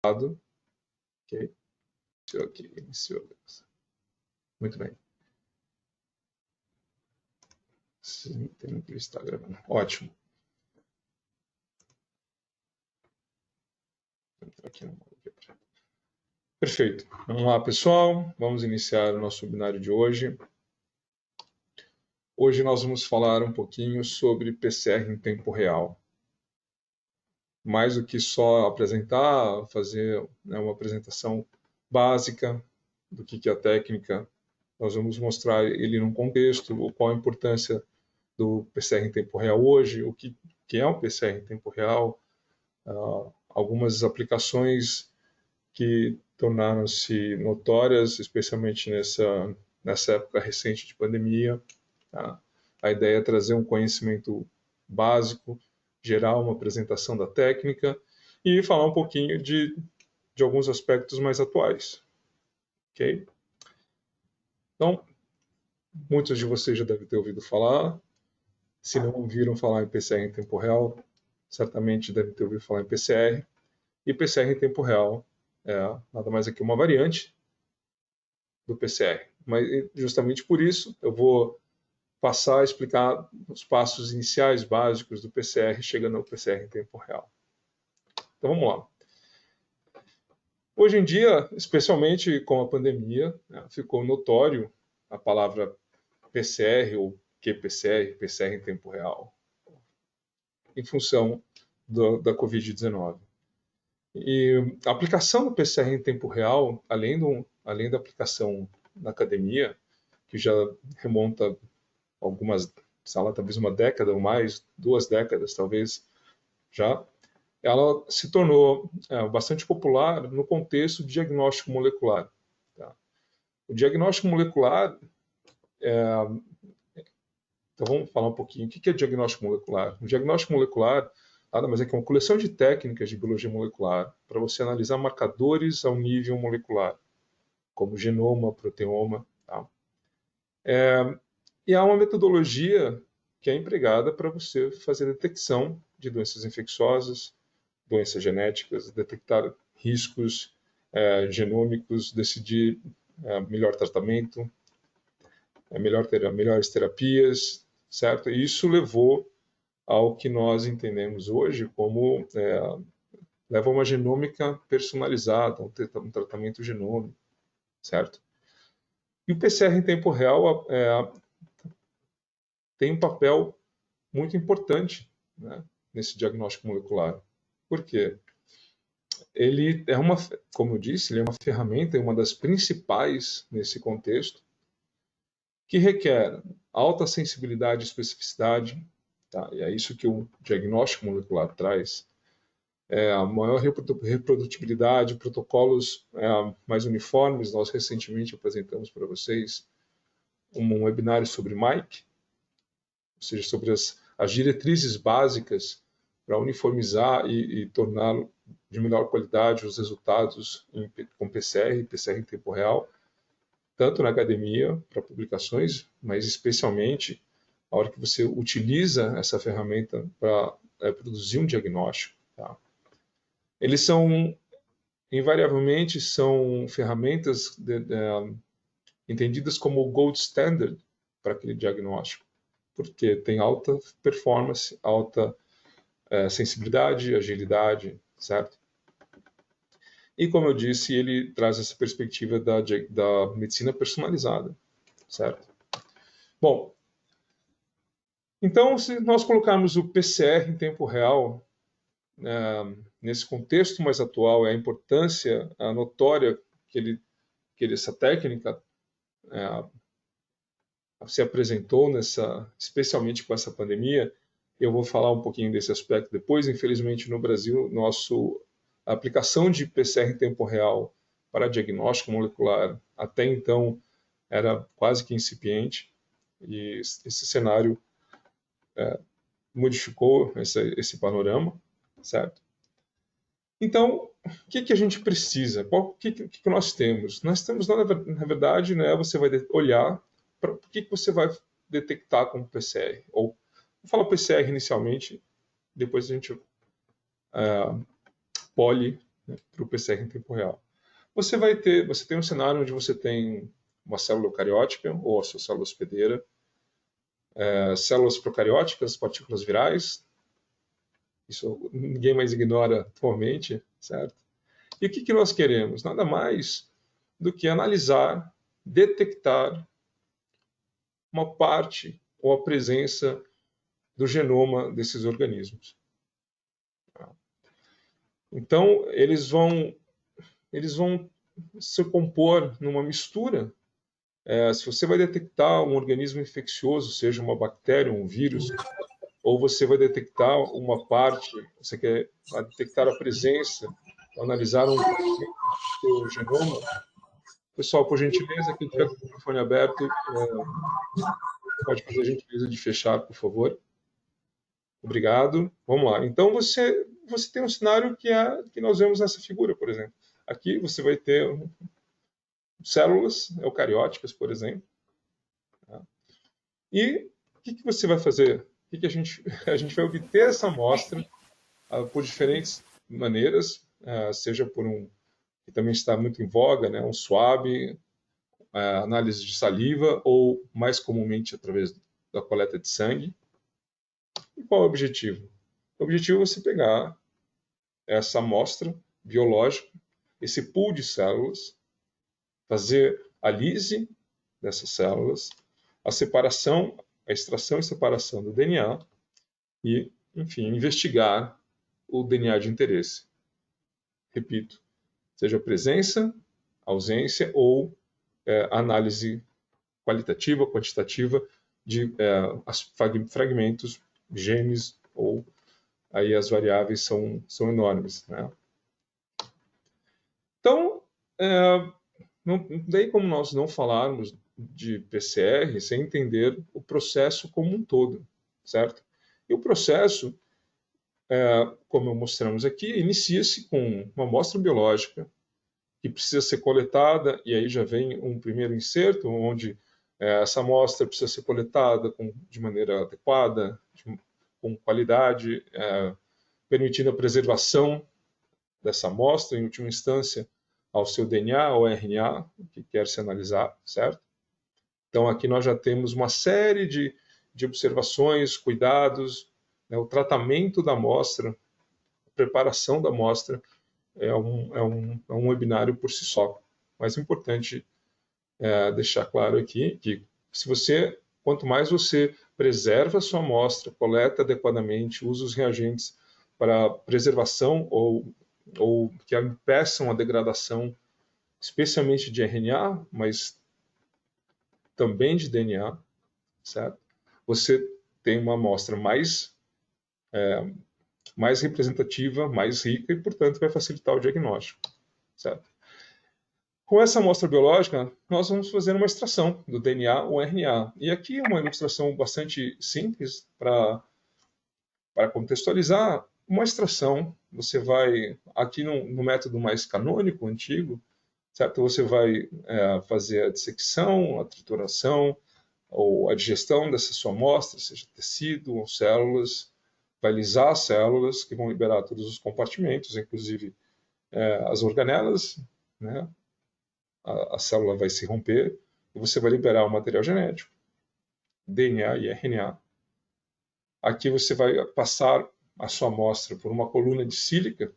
Ok? Iniciou. Muito bem. Sim, tem que estar gravando. Ótimo. Vou entrar aqui no modo aqui. Perfeito. Vamos lá, pessoal. Vamos iniciar o nosso webinário de hoje. Hoje nós vamos falar um pouquinho sobre PCR em tempo real. Mais do que só apresentar, fazer uma apresentação básica do que é a técnica, nós vamos mostrar ele num contexto, qual a importância do PCR em tempo real hoje, o que é um PCR em tempo real, algumas aplicações que tornaram-se notórias, especialmente nessa época recente de pandemia. Tá? A ideia é trazer um conhecimento básico, gerar uma apresentação da técnica e falar um pouquinho de alguns aspectos mais atuais. Ok? Então, muitos de vocês já devem ter ouvido falar. Se não ouviram falar em PCR em tempo real, certamente devem ter ouvido falar em PCR. E PCR em tempo real é nada mais que uma variante do PCR. Mas justamente por isso eu vou passar a explicar os passos iniciais básicos do PCR, chegando ao PCR em tempo real. Então vamos lá. Hoje em dia, especialmente com a pandemia, ficou notório a palavra PCR ou qPCR, PCR em tempo real, em função da Covid-19. E a aplicação do PCR em tempo real, além da aplicação na academia, que já remonta algumas, sei lá, talvez uma década ou mais, 2 décadas talvez já, ela se tornou bastante popular no contexto de diagnóstico molecular. Tá? O diagnóstico molecular, então vamos falar um pouquinho, o que é diagnóstico molecular? O diagnóstico molecular nada mais é que uma coleção de técnicas de biologia molecular para você analisar marcadores ao nível molecular, como genoma, proteoma. Tá? E há uma metodologia que é empregada para você fazer detecção de doenças infecciosas, doenças genéticas, detectar riscos genômicos, decidir melhor tratamento, melhores terapias, certo? E isso levou ao que nós entendemos hoje como leva a uma genômica personalizada, um tratamento genômico, certo? E o PCR em tempo real tem um papel muito importante, né, nesse diagnóstico molecular. Por quê? Ele é como eu disse, ele é uma ferramenta, uma das principais nesse contexto, que requer alta sensibilidade e especificidade, tá? E é isso que o diagnóstico molecular traz. A maior reprodutibilidade, protocolos mais uniformes. Nós recentemente apresentamos para vocês um webinário sobre MAIC, ou seja, sobre as diretrizes básicas para uniformizar e tornar de melhor qualidade os resultados com PCR em tempo real, tanto na academia, para publicações, mas especialmente a hora que você utiliza essa ferramenta para produzir um diagnóstico. Tá? Eles invariavelmente, são ferramentas entendidas como o gold standard para aquele diagnóstico, porque tem alta performance, alta sensibilidade, agilidade, certo? E, como eu disse, ele traz essa perspectiva da medicina personalizada, certo? Bom, então, se nós colocarmos o PCR em tempo real, nesse contexto mais atual, a importância notória que essa técnica se apresentou, especialmente com essa pandemia, eu vou falar um pouquinho desse aspecto depois. Infelizmente, no Brasil, a aplicação de PCR em tempo real para diagnóstico molecular até então era quase que incipiente, e esse cenário modificou esse panorama, certo? Então, o que a gente precisa? O que nós temos? Nós temos, na verdade, você vai olhar para o que você vai detectar como PCR. Ou, vou falar PCR inicialmente, depois a gente para o PCR em tempo real. Você tem um cenário onde você tem uma célula eucariótica, ou a sua célula hospedeira, células procarióticas, partículas virais, isso ninguém mais ignora atualmente, certo? E o que nós queremos? Nada mais do que analisar, detectar uma parte ou a presença do genoma desses organismos. Então, eles vão se compor numa mistura. Se você vai detectar um organismo infeccioso, seja uma bactéria, um vírus, ou você vai detectar uma parte, você quer detectar a presença, analisar um seu genoma. Pessoal, por gentileza, quem tiver com o microfone aberto, pode fazer a gentileza de fechar, por favor. Obrigado. Vamos lá. Então, você tem um cenário que nós vemos nessa figura, por exemplo. Aqui você vai ter células eucarióticas, por exemplo. Tá? E o que você vai fazer? A gente vai obter essa amostra por diferentes maneiras, seja por que também está muito em voga, né, um swab, análise de saliva, ou mais comumente através da coleta de sangue. E qual é o objetivo? O objetivo é você pegar essa amostra biológica, esse pool de células, fazer a lise dessas células, a separação, a extração e separação do DNA e, enfim, investigar o DNA de interesse. Repito, seja a presença, ausência ou análise qualitativa, quantitativa de fragmentos, genes, ou aí as variáveis são enormes, né? Então, não tem como nós não falarmos de PCR sem entender o processo como um todo, certo? E o processo, como mostramos aqui, inicia-se com uma amostra biológica que precisa ser coletada, e aí já vem um primeiro inserto, onde essa amostra precisa ser coletada de maneira adequada, com qualidade, permitindo a preservação dessa amostra, em última instância, ao seu DNA ou RNA, que quer se analisar, certo? Então, aqui nós já temos uma série de observações, cuidados, né, o tratamento da amostra, a preparação da amostra, é um webinário por si só. Mas é importante deixar claro aqui que quanto mais você preserva a sua amostra, coleta adequadamente, usa os reagentes para preservação ou que impeçam a degradação, especialmente de RNA, mas também de DNA, certo? Você tem uma amostra mais representativa, mais rica e, portanto, vai facilitar o diagnóstico, certo? Com essa amostra biológica, nós vamos fazer uma extração do DNA ou RNA. E aqui é uma ilustração bastante simples para contextualizar. Uma extração, você vai, aqui no método mais canônico, antigo, certo? Você vai fazer a dissecção, a trituração ou a digestão dessa sua amostra, seja tecido ou células, vai lisar as células, que vão liberar todos os compartimentos, inclusive as organelas, né? A célula vai se romper e você vai liberar o material genético, DNA e RNA. Aqui você vai passar a sua amostra por uma coluna de sílica,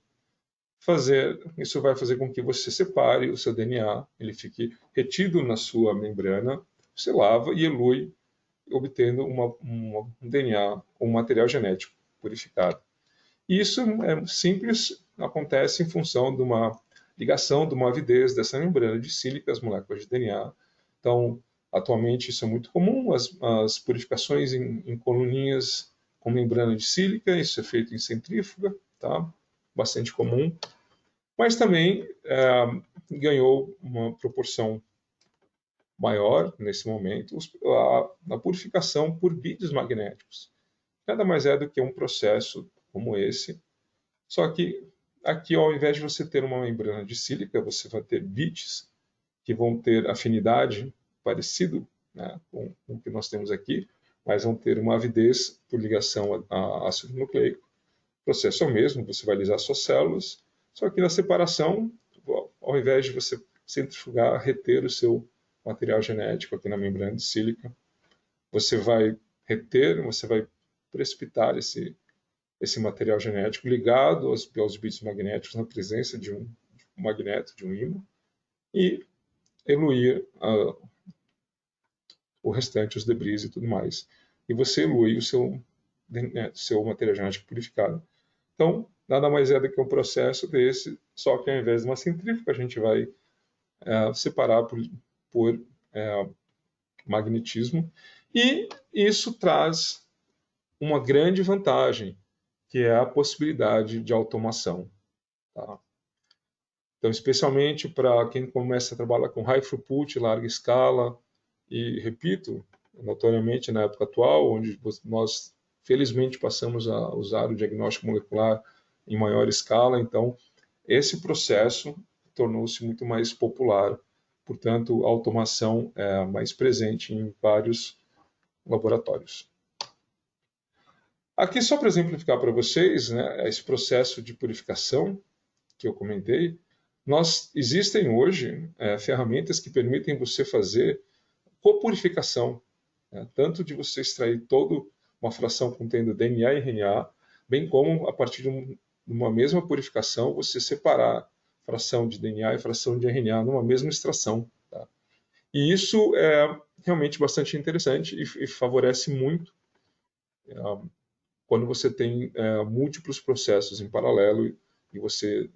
isso vai fazer com que você separe o seu DNA, ele fique retido na sua membrana, você lava e elui, obtendo um DNA, um material genético purificado. E isso é simples, acontece em função de uma ligação, de uma avidez dessa membrana de sílica, as moléculas de DNA. Então, atualmente isso é muito comum, as purificações em coluninhas com membrana de sílica, isso é feito em centrífuga, tá? Bastante comum, mas também ganhou uma proporção maior nesse momento a purificação por beads magnéticos. Nada mais é do que um processo como esse, só que aqui, ao invés de você ter uma membrana de sílica, você vai ter beads que vão ter afinidade parecido, né, com o que nós temos aqui, mas vão ter uma avidez por ligação a ácido nucleico. O processo é o mesmo, você vai lisar suas células, Só que na separação, ao invés de você centrifugar, reter o seu material genético aqui na membrana de sílica, você vai reter, você vai precipitar esse material genético ligado aos bits magnéticos na presença de um magneto, de um ímã, e eluir o restante, os debris e tudo mais. E você elui o seu material genético purificado. Então, nada mais é do que um processo desse, só que ao invés de uma centrífuga, a gente vai separar por magnetismo. E isso traz uma grande vantagem, que é a possibilidade de automação. Tá? Então, especialmente para quem começa a trabalhar com high throughput, larga escala, e repito, notoriamente na época atual, onde nós felizmente passamos a usar o diagnóstico molecular em maior escala, então esse processo tornou-se muito mais popular, portanto a automação é mais presente em vários laboratórios. Aqui só para exemplificar para vocês, né, esse processo de purificação que eu comentei, existem hoje ferramentas que permitem você fazer copurificação, tanto de você extrair toda uma fração contendo DNA e RNA, bem como a partir de uma mesma purificação você separar fração de DNA e fração de RNA numa mesma extração. Tá? E isso é realmente bastante interessante e favorece muito quando você tem múltiplos processos em paralelo e você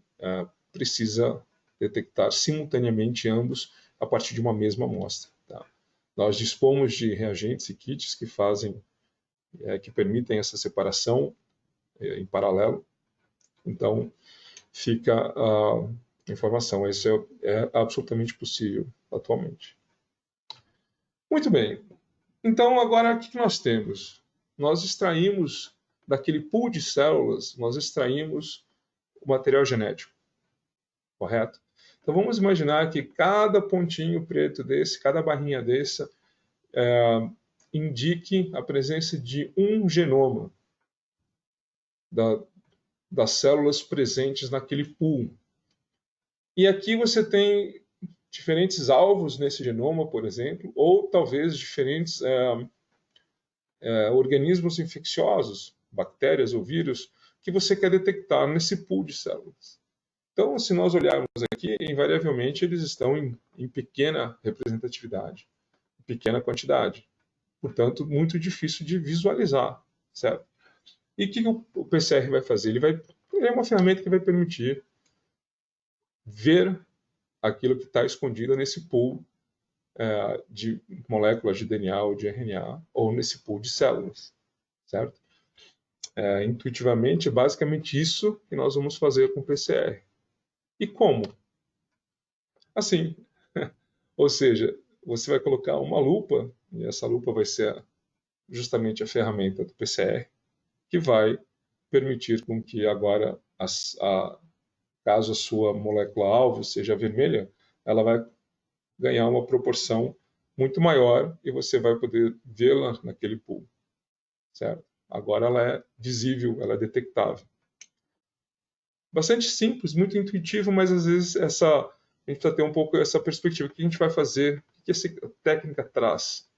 precisa detectar simultaneamente ambos a partir de uma mesma amostra. Tá? Nós dispomos de reagentes e kits que permitem essa separação em paralelo. Então, fica a informação. Isso é absolutamente possível atualmente. Muito bem. Então, agora, o que nós temos? Nós extraímos daquele pool de células, nós extraímos o material genético, correto? Então, vamos imaginar que cada pontinho preto desse, cada barrinha dessa, indique a presença de um genoma das células presentes naquele pool. E aqui você tem diferentes alvos nesse genoma, por exemplo, ou talvez diferentes organismos infecciosos, bactérias ou vírus, que você quer detectar nesse pool de células. Então, se nós olharmos aqui, invariavelmente eles estão em pequena representatividade, pequena quantidade. Portanto, muito difícil de visualizar, certo? E o que o PCR vai fazer? Ele é uma ferramenta que vai permitir ver aquilo que está escondido nesse pool de moléculas de DNA ou de RNA, ou nesse pool de células, certo? Intuitivamente, é basicamente isso que nós vamos fazer com o PCR. E como? Assim, ou seja, você vai colocar uma lupa, e essa lupa vai ser justamente a ferramenta do PCR, que vai permitir com que agora, caso a sua molécula-alvo seja vermelha, ela vai ganhar uma proporção muito maior e você vai poder vê-la naquele pool, certo? Agora ela é visível, ela é detectável. Bastante simples, muito intuitivo, mas às vezes a gente precisa ter um pouco essa perspectiva. O que a gente vai fazer? O que essa técnica traz?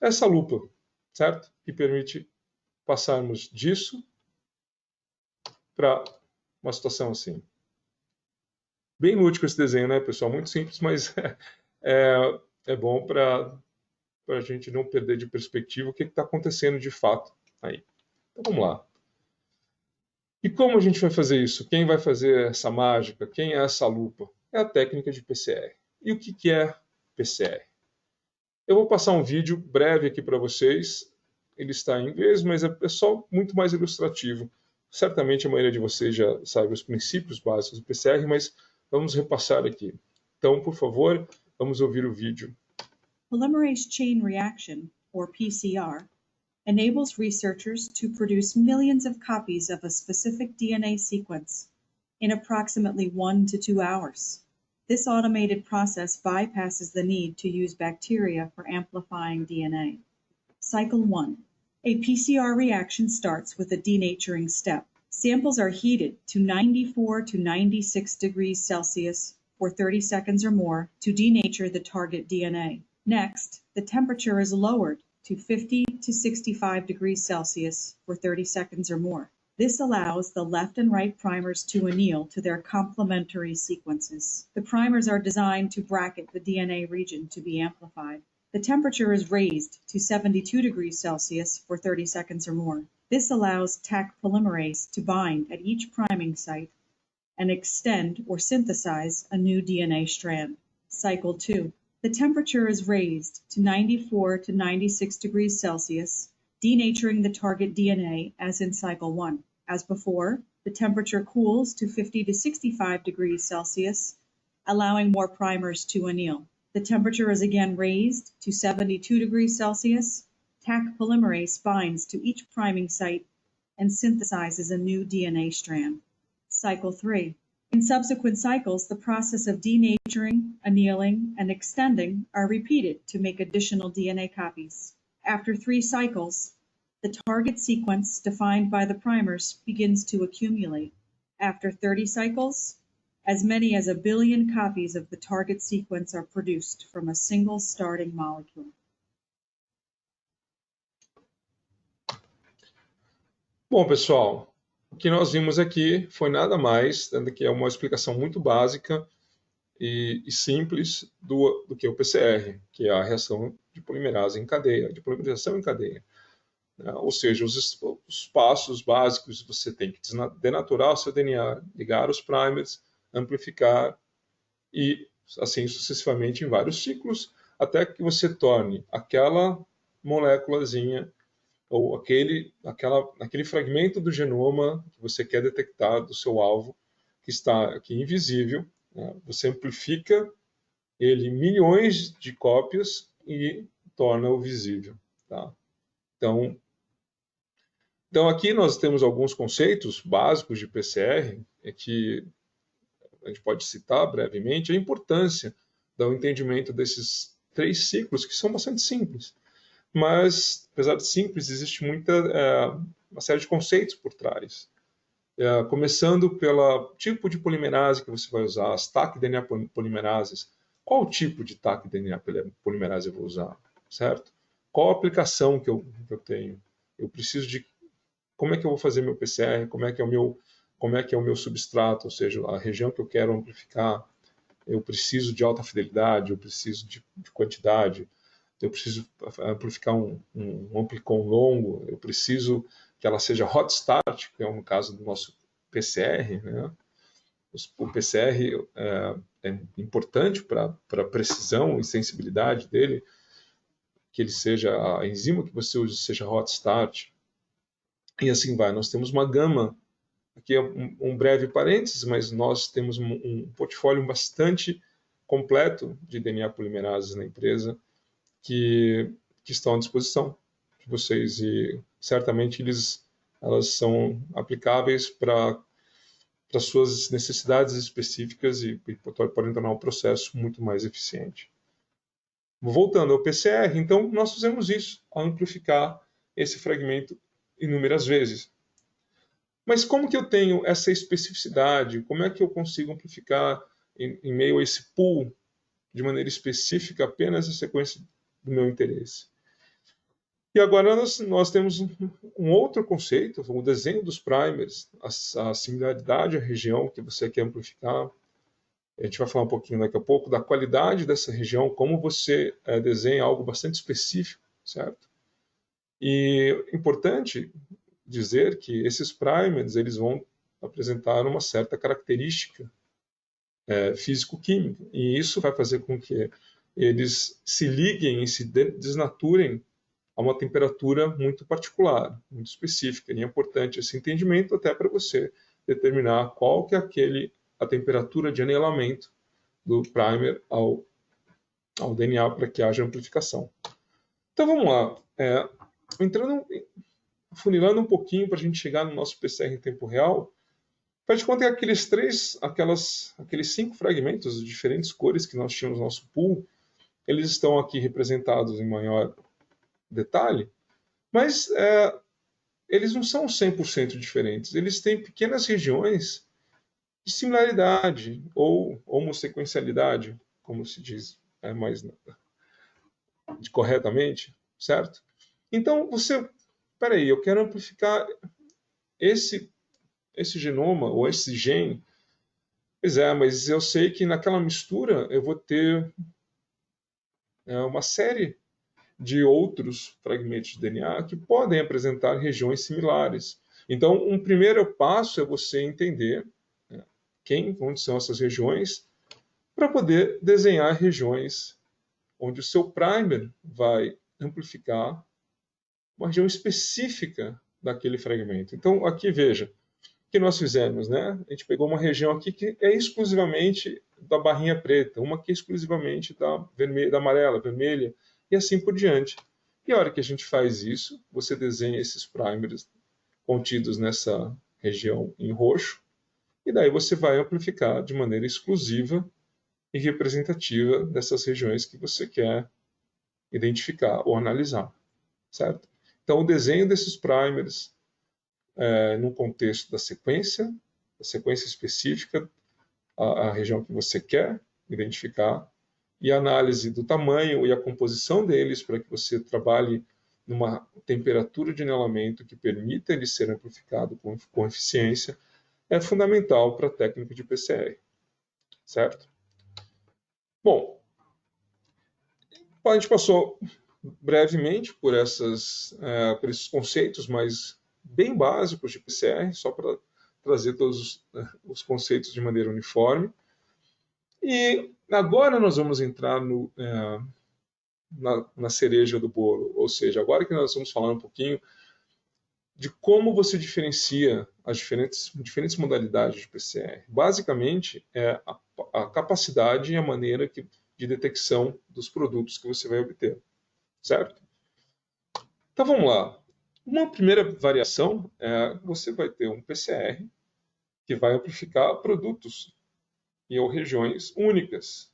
Essa lupa, certo? Que permite passarmos disso para uma situação assim. Bem lúdico esse desenho, né, pessoal? Muito simples, mas é bom para a gente não perder de perspectiva o que está acontecendo de fato aí. Então vamos lá. E como a gente vai fazer isso? Quem vai fazer essa mágica? Quem é essa lupa? É a técnica de PCR. E o que é PCR? Eu vou passar um vídeo breve aqui para vocês. Ele está em inglês, mas é só muito mais ilustrativo. Certamente a maioria de vocês já sabe os princípios básicos do PCR, mas vamos repassar aqui. Então, por favor, vamos ouvir o vídeo. Polymerase chain reaction, or PCR, enables researchers to produce millions of copies of a specific DNA sequence in approximately 1 to 2 hours. This automated process bypasses the need to use bacteria for amplifying DNA. Cycle 1. A PCR reaction starts with a denaturing step, Samples are heated to 94 to 96 degrees Celsius for 30 seconds or more to denature the target DNA. Next, the temperature is lowered to 50 to 65 degrees Celsius for 30 seconds or more. This allows the left and right primers to anneal to their complementary sequences. The primers are designed to bracket the DNA region to be amplified. The temperature is raised to 72 degrees Celsius for 30 seconds or more. This allows Taq polymerase to bind at each priming site and extend or synthesize a new DNA strand. Cycle 2. The temperature is raised to 94 to 96 degrees Celsius, denaturing the target DNA as in cycle 1. As before, the temperature cools to 50 to 65 degrees Celsius, allowing more primers to anneal. The temperature is again raised to 72 degrees Celsius. Taq polymerase binds to each priming site and synthesizes a new DNA strand. Cycle 3. In subsequent cycles, the process of denaturing, annealing, and extending are repeated to make additional DNA copies. After 3 cycles, the target sequence defined by the primers begins to accumulate. After 30 cycles, as many as 1 billion copies of the target sequence are produced from a single starting molecule. Bom, pessoal, o que nós vimos aqui foi nada mais do que uma explicação muito básica e simples do que o PCR, que é a reação de polimerase em cadeia, de polimerização em cadeia. Ou seja, os passos básicos, você tem que denaturar o seu DNA, ligar os primers, amplificar e assim sucessivamente em vários ciclos, até que você torne aquela moléculazinha ou aquele fragmento do genoma que você quer detectar do seu alvo, que está aqui invisível, né? Você amplifica ele em milhões de cópias e torna-o visível. Tá? Então, aqui nós temos alguns conceitos básicos de PCR, que a gente pode citar brevemente, a importância do entendimento desses 3 ciclos, que são bastante simples. Mas, apesar de simples, existe uma série de conceitos por trás. Começando pelo tipo de polimerase que você vai usar, as Taq DNA polimerases. Qual tipo de Taq DNA polimerase eu vou usar? Certo? Qual a aplicação que eu tenho? Eu preciso de... Como é que eu vou fazer meu PCR? Como é que é o meu substrato? Ou seja, a região que eu quero amplificar. Eu preciso de alta fidelidade, eu preciso de quantidade. Eu preciso amplificar um amplicon longo, eu preciso que ela seja hot start, que é no caso do nosso PCR. Né? O PCR é importante para a precisão e sensibilidade dele, que ele seja, a enzima que você use seja hot start, e assim vai. Nós temos uma gama, aqui é um breve parênteses, mas nós temos um portfólio bastante completo de DNA polimerases na empresa, que estão à disposição de vocês e certamente elas são aplicáveis para suas necessidades específicas e podem tornar o processo muito mais eficiente. Voltando ao PCR, então nós fizemos isso, ao amplificar esse fragmento inúmeras vezes. Mas como que eu tenho essa especificidade? Como é que eu consigo amplificar em meio a esse pool de maneira específica apenas a sequência do meu interesse? E agora nós temos um outro conceito, o desenho dos primers, a similaridade à região que você quer amplificar. A gente vai falar um pouquinho daqui a pouco da qualidade dessa região, como você desenha algo bastante específico, certo? E é importante dizer que esses primers eles vão apresentar uma certa característica físico-química, e isso vai fazer com que eles se liguem e se desnaturem a uma temperatura muito particular, muito específica. E é importante esse entendimento até para você determinar qual que é a temperatura de anelamento do primer ao DNA para que haja amplificação. Então vamos lá. Funilando um pouquinho para a gente chegar no nosso PCR em tempo real, faz de conta que aqueles 5 fragmentos de diferentes cores que nós tínhamos no nosso pool, eles estão aqui representados em maior detalhe, mas eles não são 100% diferentes. Eles têm pequenas regiões de similaridade ou homosequencialidade, como se diz mais corretamente, certo? Então, peraí, eu quero amplificar esse genoma ou esse gene. Pois é, mas eu sei que naquela mistura eu vou ter uma série de outros fragmentos de DNA que podem apresentar regiões similares. Então, um primeiro passo é você entender onde são essas regiões, para poder desenhar regiões onde o seu primer vai amplificar uma região específica daquele fragmento. Então, aqui veja, o que nós fizemos, né? A gente pegou uma região aqui que é exclusivamente da barrinha preta, uma que é exclusivamente da amarela, vermelha, e assim por diante. E a hora que a gente faz isso, você desenha esses primers contidos nessa região em roxo, e daí você vai amplificar de maneira exclusiva e representativa dessas regiões que você quer identificar ou analisar, certo? Então, o desenho desses primers no contexto da sequência específica, a região que você quer identificar, e a análise do tamanho e a composição deles para que você trabalhe numa temperatura de anelamento que permita ele ser amplificado com eficiência, é fundamental para a técnica de PCR, certo? Bom, a gente passou brevemente por esses conceitos, mas bem básicos de PCR, só para trazer todos os conceitos de maneira uniforme. E agora nós vamos entrar na cereja do bolo, ou seja, agora que nós vamos falar um pouquinho de como você diferencia as diferentes modalidades de PCR. Basicamente, é a capacidade e a maneira de detecção dos produtos que você vai obter, certo? Então vamos lá. Uma primeira variação é você vai ter um PCR que vai amplificar produtos ou regiões únicas,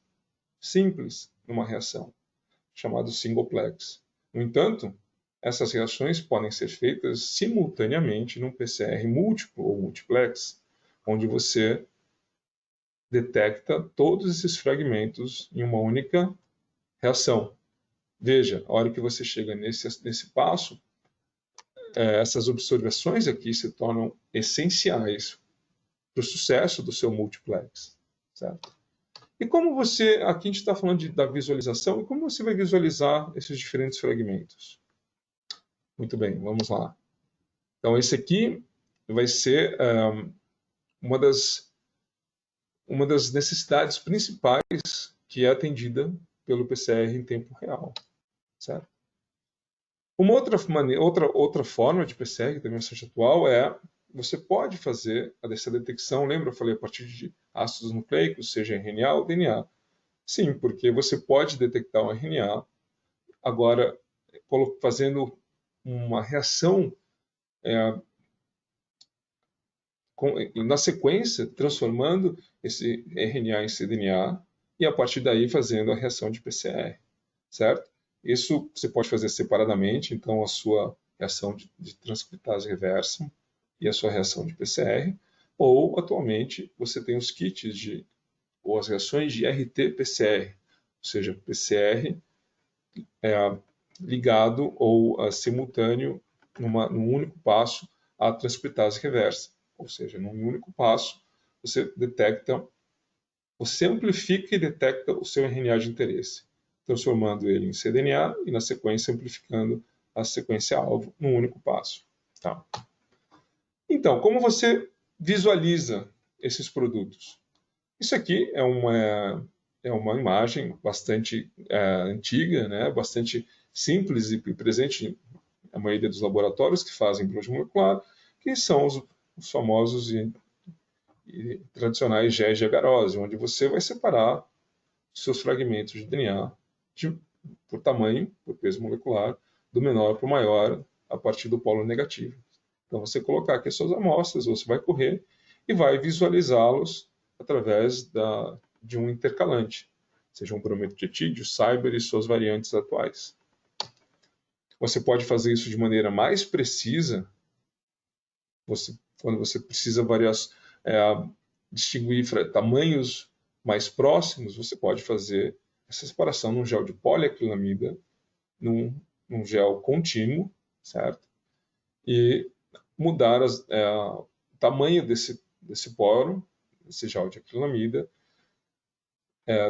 simples, numa reação, chamado singleplex. No entanto, essas reações podem ser feitas simultaneamente num PCR múltiplo ou multiplex, onde você detecta todos esses fragmentos em uma única reação. Veja, a hora que você chega nesse passo, essas observações aqui se tornam essenciais para o sucesso do seu multiplex, certo? E como aqui a gente está falando da visualização, e como você vai visualizar esses diferentes fragmentos? Muito bem, vamos lá. Então, esse aqui vai ser uma das necessidades principais que é atendida pelo PCR em tempo real, certo? Uma outra forma de PCR, que também é bastante atual, você pode fazer essa detecção, lembra eu falei a partir de ácidos nucleicos, seja RNA ou DNA? Sim, porque você pode detectar um RNA, agora fazendo uma reação na sequência, transformando esse RNA em cDNA e a partir daí fazendo a reação de PCR, certo? Isso você pode fazer separadamente, então a sua reação de transcriptase reversa e a sua reação de PCR, ou atualmente você tem os kits ou as reações de RT-PCR, ou seja, PCR ligado ou simultâneo num único passo à transcriptase reversa, ou seja, num único passo você amplifica e detecta o seu RNA de interesse, transformando ele em cDNA e na sequência amplificando a sequência-alvo num único passo. Tá? Então, como você visualiza esses produtos? Isso aqui é uma imagem bastante antiga, né? Bastante simples e presente na maioria dos laboratórios que fazem biologia molecular, que são os famosos e tradicionais géis de agarose, onde você vai separar seus fragmentos de DNA por tamanho, por peso molecular, do menor para o maior, a partir do polo negativo. Então, você colocar aqui as suas amostras, você vai correr e vai visualizá-los através de um intercalante, seja um brometritídeo, Cyber e suas variantes atuais. Você pode fazer isso de maneira mais precisa quando você precisa distinguir tamanhos mais próximos, você pode fazer essa separação num gel de poliacrilamida, num gel contínuo, certo? E mudar o tamanho desse poro, esse gel de acrilamida,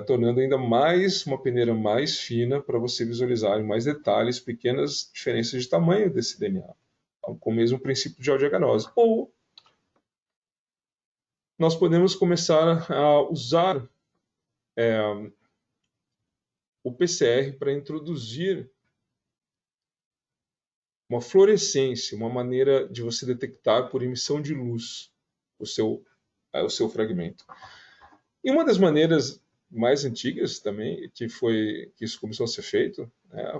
tornando ainda mais uma peneira mais fina para você visualizar em mais detalhes pequenas diferenças de tamanho desse DNA, com o mesmo princípio de geodiagnose. Ou nós podemos começar a usar o PCR para introduzir uma fluorescência, uma maneira de você detectar por emissão de luz o seu fragmento. E uma das maneiras mais antigas também, que isso começou a ser feito,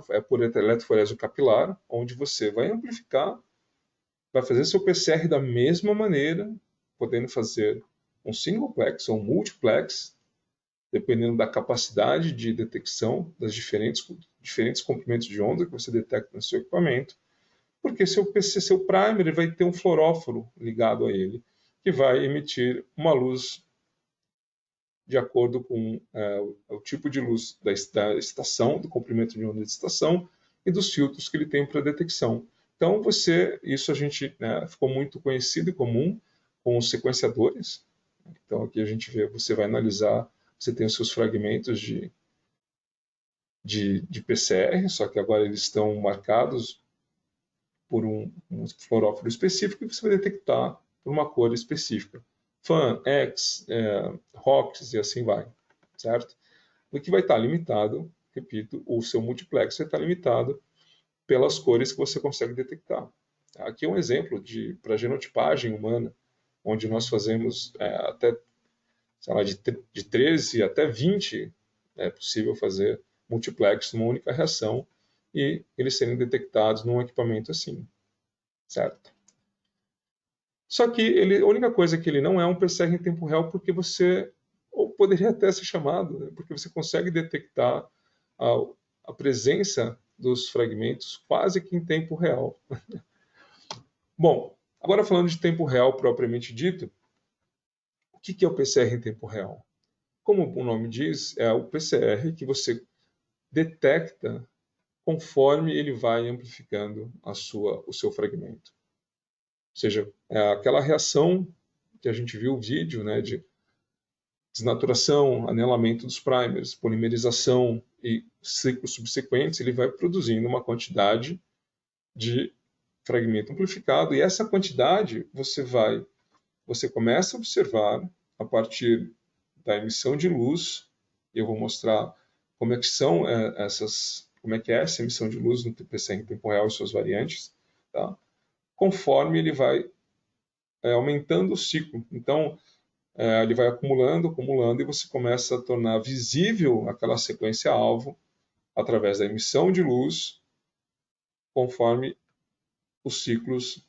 é por eletroforese capilar, onde você vai amplificar, vai fazer seu PCR da mesma maneira, podendo fazer um singleplex ou um multiplex, dependendo da capacidade de detecção das diferentes comprimentos de onda que você detecta no seu equipamento, porque seu primer ele vai ter um fluoróforo ligado a ele, que vai emitir uma luz de acordo com o tipo de luz da estação, do comprimento de onda de estação e dos filtros que ele tem para detecção. Então, isso a gente ficou muito conhecido e comum com os sequenciadores. Então, aqui a gente vê, você vai analisar, você tem os seus fragmentos de PCR, só que agora eles estão marcados por um fluoróforo específico e você vai detectar por uma cor específica. FAN, X, ROX e assim vai, certo? O que vai estar limitado, repito, o seu multiplex vai estar limitado pelas cores que você consegue detectar. Aqui é um exemplo para genotipagem humana, onde nós fazemos até, sei lá, de 13 até 20 é possível fazer multiplex numa única reação e eles serem detectados num equipamento assim, certo? Só que a única coisa é que ele não é um PCR em tempo real, porque ou poderia até ser chamado, né, porque você consegue detectar a presença dos fragmentos quase que em tempo real. Bom, agora falando de tempo real propriamente dito, o que é o PCR em tempo real? Como o nome diz, é o PCR que você detecta conforme ele vai amplificando o seu fragmento. Ou seja, aquela reação que a gente viu o vídeo, né, de desnaturação, anelamento dos primers, polimerização e ciclos subsequentes, ele vai produzindo uma quantidade de fragmento amplificado, e essa quantidade você começa a observar a partir da emissão de luz. Eu vou mostrar como é que como é que é essa emissão de luz no PCR em tempo real e suas variantes, tá? Conforme ele vai aumentando o ciclo. Então, ele vai acumulando, e você começa a tornar visível aquela sequência-alvo através da emissão de luz, conforme os ciclos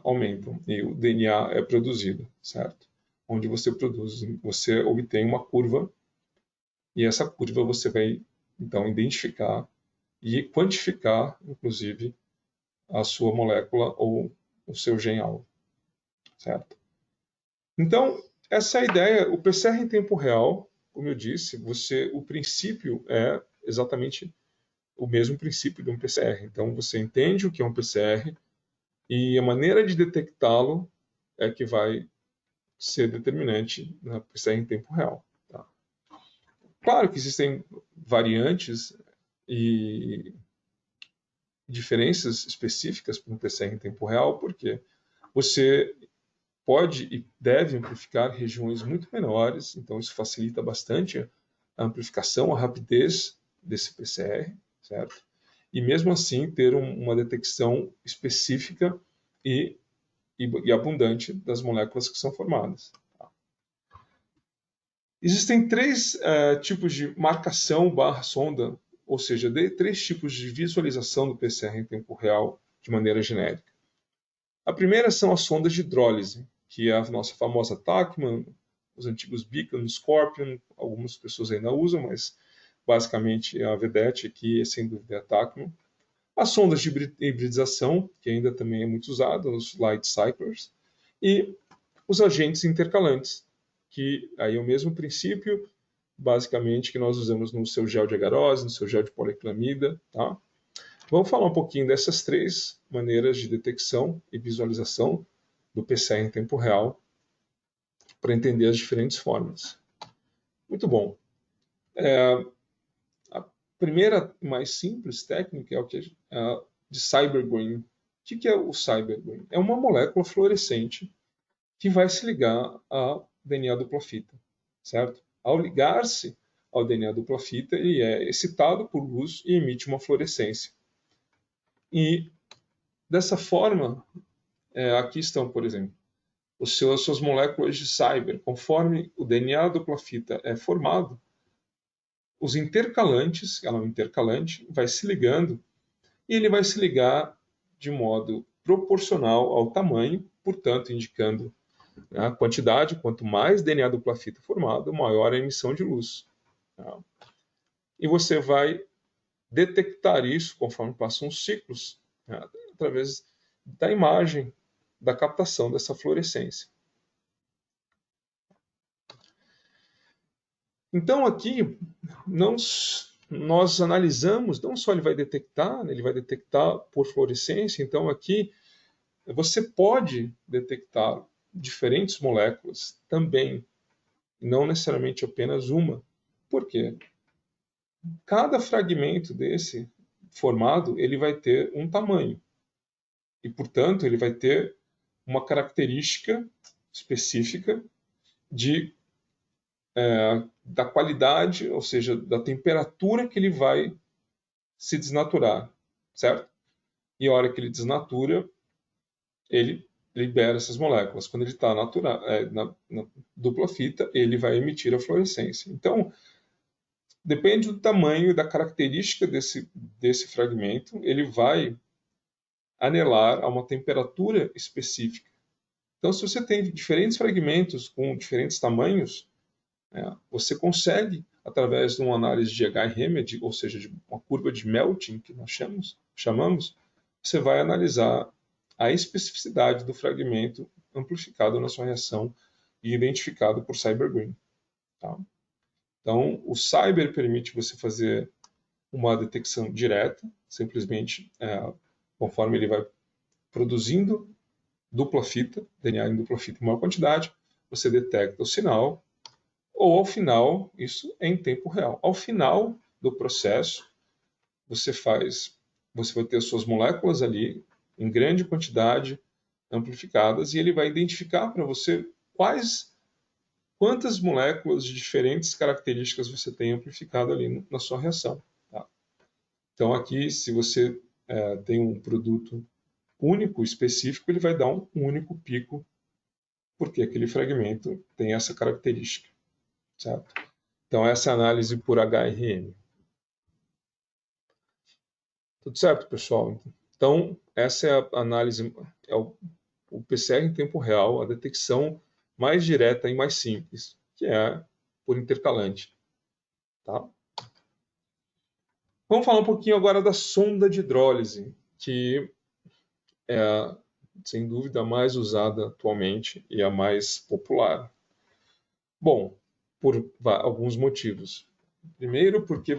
aumentam e o DNA é produzido, certo? Onde você obtém uma curva, e essa curva você vai, então, identificar e quantificar, inclusive, a sua molécula ou o seu gene-alvo, certo? Então, essa é a ideia. O PCR em tempo real, como eu disse, o princípio é exatamente o mesmo princípio de um PCR. Então, você entende o que é um PCR e a maneira de detectá-lo é que vai ser determinante na PCR em tempo real. Tá? Claro que existem variantes e diferenças específicas para um PCR em tempo real, porque você pode e deve amplificar regiões muito menores, então isso facilita bastante a amplificação, a rapidez desse PCR, certo? E mesmo assim ter uma detecção específica e abundante das moléculas que são formadas. Tá? Existem três tipos de marcação /sonda, ou seja, três tipos de visualização do PCR em tempo real de maneira genérica. A primeira são as sondas de hidrólise, que é a nossa famosa Tachman, os antigos Beacon, Scorpion, algumas pessoas ainda usam, mas basicamente a vedete aqui, sem dúvida, é a Tachman. as sondas de hibridização, que ainda também é muito usado, os light cyclers, e os agentes intercalantes, que aí é o mesmo princípio, basicamente, que nós usamos no seu gel de agarose, no seu gel de poliaclamida. Tá? Vamos falar um pouquinho dessas três maneiras de detecção e visualização do PCR em tempo real, para entender as diferentes formas. Muito bom. A primeira, mais simples técnica é o que é de cybergreen. O que é o cybergreen? É uma molécula fluorescente que vai se ligar ao DNA dupla fita, certo? Ao ligar-se ao DNA dupla fita, ele é excitado por luz e emite uma fluorescência. E dessa forma, aqui estão, por exemplo, as suas moléculas de cyber. Conforme o DNA dupla fita é formado, os intercalantes, ela é um intercalante, vai se ligando e ele vai se ligar de modo proporcional ao tamanho, portanto, indicando a quantidade. Quanto mais DNA dupla fita formado, maior a emissão de luz. E você vai detectar isso conforme passam os ciclos, através da imagem, da captação dessa fluorescência. Então aqui nós analisamos, não só ele vai detectar por fluorescência, então aqui você pode detectar diferentes moléculas também, não necessariamente apenas uma. Por quê? Cada fragmento desse formado, ele vai ter um tamanho. E, portanto, ele vai ter uma característica específica da qualidade, ou seja, da temperatura que ele vai se desnaturar, certo? E a hora que ele desnatura, ele libera essas moléculas. Quando ele está na dupla fita, ele vai emitir a fluorescência. Então, depende do tamanho e da característica desse fragmento, ele vai anelar a uma temperatura específica. Então, se você tem diferentes fragmentos com diferentes tamanhos, você consegue, através de uma análise de H-Remedy, ou seja, de uma curva de melting, que nós chamamos, você vai analisar a especificidade do fragmento amplificado na sua reação e identificado por CyberGreen. Tá? Então, o Cyber permite você fazer uma detecção direta, simplesmente conforme ele vai produzindo dupla fita, DNA em dupla fita em maior quantidade, você detecta o sinal, ou ao final, isso é em tempo real. Ao final do processo, você vai ter as suas moléculas ali em grande quantidade, amplificadas, e ele vai identificar para você quantas moléculas de diferentes características você tem amplificado ali na sua reação. Tá? Então aqui, se você tem um produto único, específico, ele vai dar um único pico, porque aquele fragmento tem essa característica. Certo? Então essa é a análise por HRM. Tudo certo, pessoal? Então essa é a análise, é o PCR em tempo real, a detecção mais direta e mais simples, que é por intercalante. Tá? Vamos falar um pouquinho agora da sonda de hidrólise, que é, sem dúvida, a mais usada atualmente e a mais popular. Bom, por alguns motivos. Primeiro, porque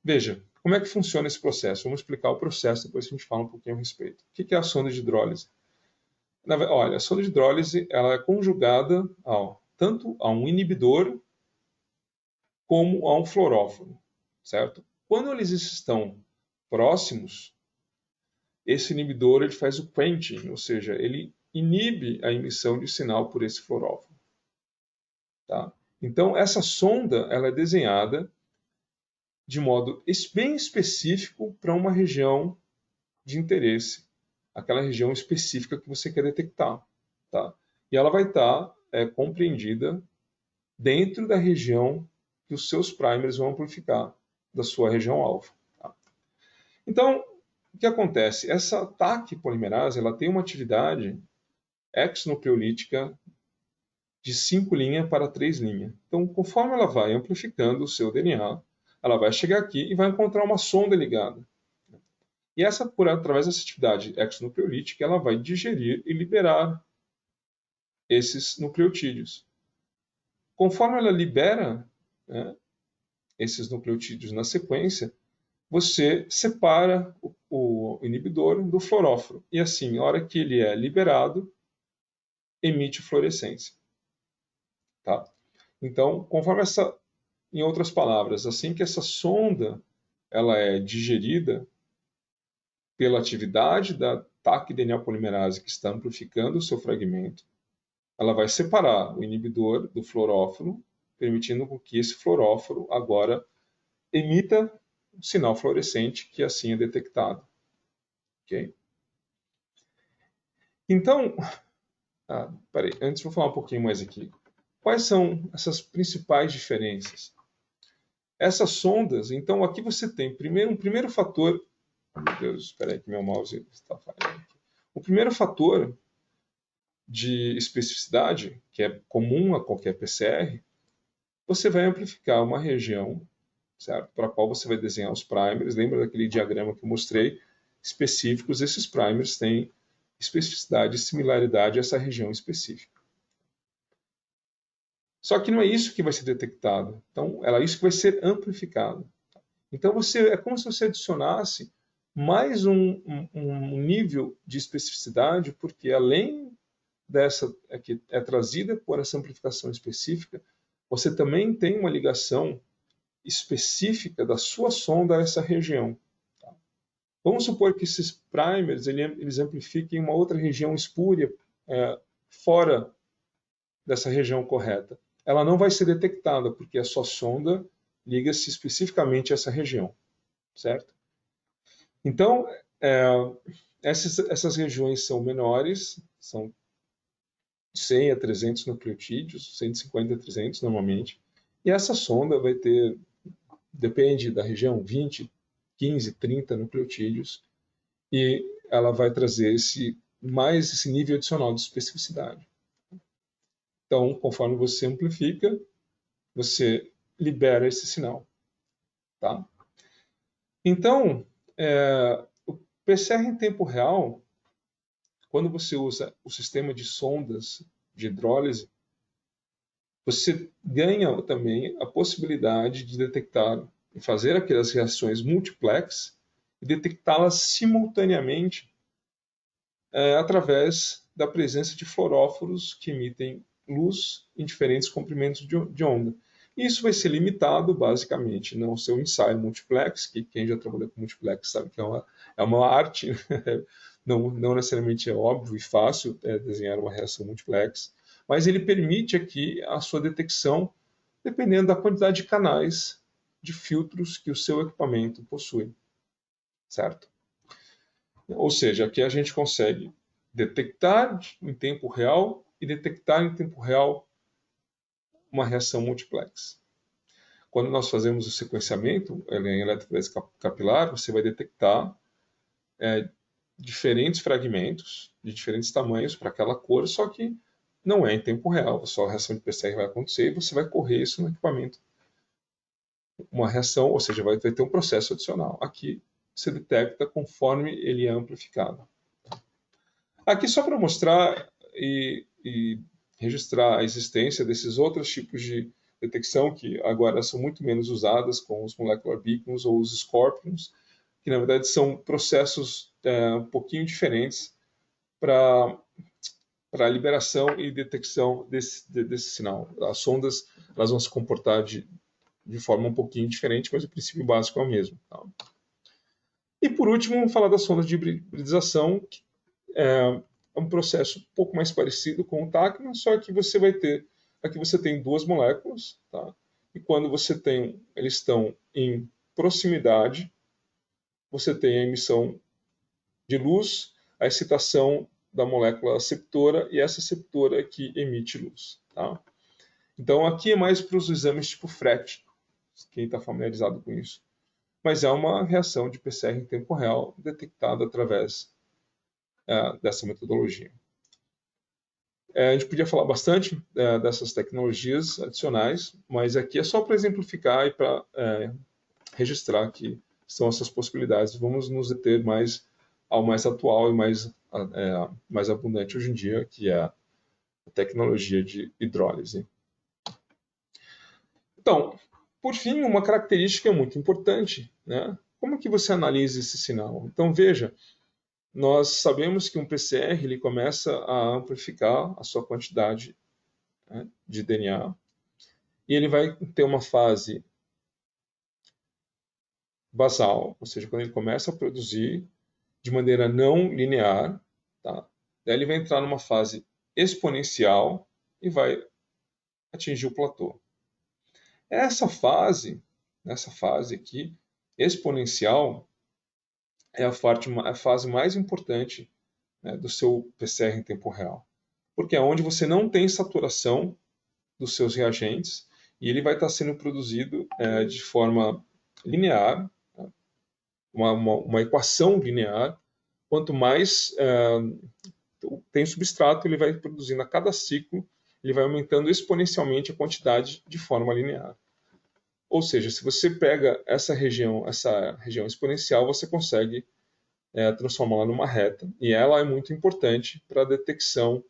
veja, como é que funciona esse processo? Vamos explicar o processo, depois a gente fala um pouquinho a respeito. O que é a sonda de hidrólise? Olha, a sonda de hidrólise ela é conjugada tanto a um inibidor como a um fluoróforo, certo? Quando eles estão próximos, esse inibidor ele faz o quenching, ou seja, ele inibe a emissão de sinal por esse fluoróforo. Tá? Então, essa sonda ela é desenhada de modo bem específico para uma região de interesse, aquela região específica que você quer detectar. Tá? E ela vai estar compreendida dentro da região que os seus primers vão amplificar, da sua região-alvo. Tá? Então, o que acontece? Essa TAC polimerase ela tem uma atividade exnucleolítica de 5' para 3'. Então, conforme ela vai amplificando o seu DNA, ela vai chegar aqui e vai encontrar uma sonda ligada. E através dessa atividade exonucleolítica, ela vai digerir e liberar esses nucleotídeos. Conforme ela libera, né, esses nucleotídeos na sequência, você separa o inibidor do fluoróforo. E assim, na hora que ele é liberado, emite fluorescência. Tá? Então, conforme em outras palavras, assim que essa sonda ela é digerida pela atividade da TAC-DNA polimerase que está amplificando o seu fragmento, ela vai separar o inibidor do fluoróforo, permitindo que esse fluoróforo agora emita um sinal fluorescente que assim é detectado. Okay? Então, peraí, antes vou falar um pouquinho mais aqui. Quais são essas principais diferenças? Essas sondas, então aqui você tem um primeiro fator. Meu Deus, espera aí que meu mouse está falhando aqui. O primeiro fator de especificidade, que é comum a qualquer PCR, você vai amplificar uma região, certo? Para a qual você vai desenhar os primers. Lembra daquele diagrama que eu mostrei? Específicos, esses primers têm especificidade e similaridade a essa região específica. Só que não é isso que vai ser detectado. Então, é isso que vai ser amplificado. Então, é como se você adicionasse mais um nível de especificidade, porque além dessa que é trazida por essa amplificação específica, você também tem uma ligação específica da sua sonda a essa região. Tá? Vamos supor que esses primers eles amplifiquem uma outra região espúria fora dessa região correta. Ela não vai ser detectada, porque a sua sonda liga-se especificamente a essa região, certo? Então, essas regiões são menores, são 100 a 300 nucleotídeos, 150 a 300 normalmente, e essa sonda vai ter, depende da região, 20, 15, 30 nucleotídeos, e ela vai trazer esse nível adicional de especificidade. Então, conforme você amplifica, você libera esse sinal. Tá? Então, o PCR em tempo real, quando você usa o sistema de sondas de hidrólise, você ganha também a possibilidade de detectar e fazer aquelas reações multiplex e detectá-las simultaneamente através da presença de fluoróforos que emitem luz em diferentes comprimentos de onda. Isso vai ser limitado, basicamente, no seu ensaio multiplex, que quem já trabalhou com multiplex sabe que é uma arte, não necessariamente é óbvio e fácil desenhar uma reação multiplex, mas ele permite aqui a sua detecção dependendo da quantidade de canais de filtros que o seu equipamento possui, certo? Ou seja, aqui a gente consegue detectar em tempo real e detectar em tempo real uma reação multiplex. Quando nós fazemos o sequenciamento em eletroforese capilar, você vai detectar diferentes fragmentos de diferentes tamanhos para aquela cor, só que não é em tempo real. Só a reação de PCR vai acontecer e você vai correr isso no equipamento. Uma reação, ou seja, vai ter um processo adicional. Aqui você detecta conforme ele é amplificado. Aqui só para mostrar e registrar a existência desses outros tipos de detecção que agora são muito menos usadas, com os molecular beacons ou os scorpions, que na verdade são processos um pouquinho diferentes para a liberação e detecção desse sinal. As sondas elas vão se comportar de forma um pouquinho diferente, mas o princípio básico é o mesmo. Tá? E por último, vamos falar das sondas de hibridização, que é um processo um pouco mais parecido com o TACMA, só que você vai ter, aqui você tem duas moléculas, tá? E quando eles estão em proximidade, você tem a emissão de luz, a excitação da molécula aceptora e essa aceptora que emite luz. Tá? Então aqui é mais para os exames tipo FRET, quem está familiarizado com isso. Mas é uma reação de PCR em tempo real detectada através dessa metodologia. A gente podia falar bastante dessas tecnologias adicionais, mas aqui é só para exemplificar e para registrar que são essas possibilidades. Vamos nos deter mais ao mais atual e mais abundante hoje em dia, que é a tecnologia de hidrólise. Então, por fim, uma característica muito importante, né? Como que você analisa esse sinal? Então, veja, nós sabemos que um PCR ele começa a amplificar a sua quantidade, né, de DNA, e ele vai ter uma fase basal, ou seja, quando ele começa a produzir de maneira não linear, tá? Daí ele vai entrar numa fase exponencial e vai atingir o platô. Essa fase aqui, exponencial, é a fase mais importante, né, do seu PCR em tempo real, porque é onde você não tem saturação dos seus reagentes e ele vai estar sendo produzido de forma linear, tá? uma equação linear. Quanto mais tem substrato, ele vai produzindo a cada ciclo, ele vai aumentando exponencialmente a quantidade de forma linear. Ou seja, se você pega essa região exponencial, você consegue transformá-la numa reta, e ela é muito importante para a detecção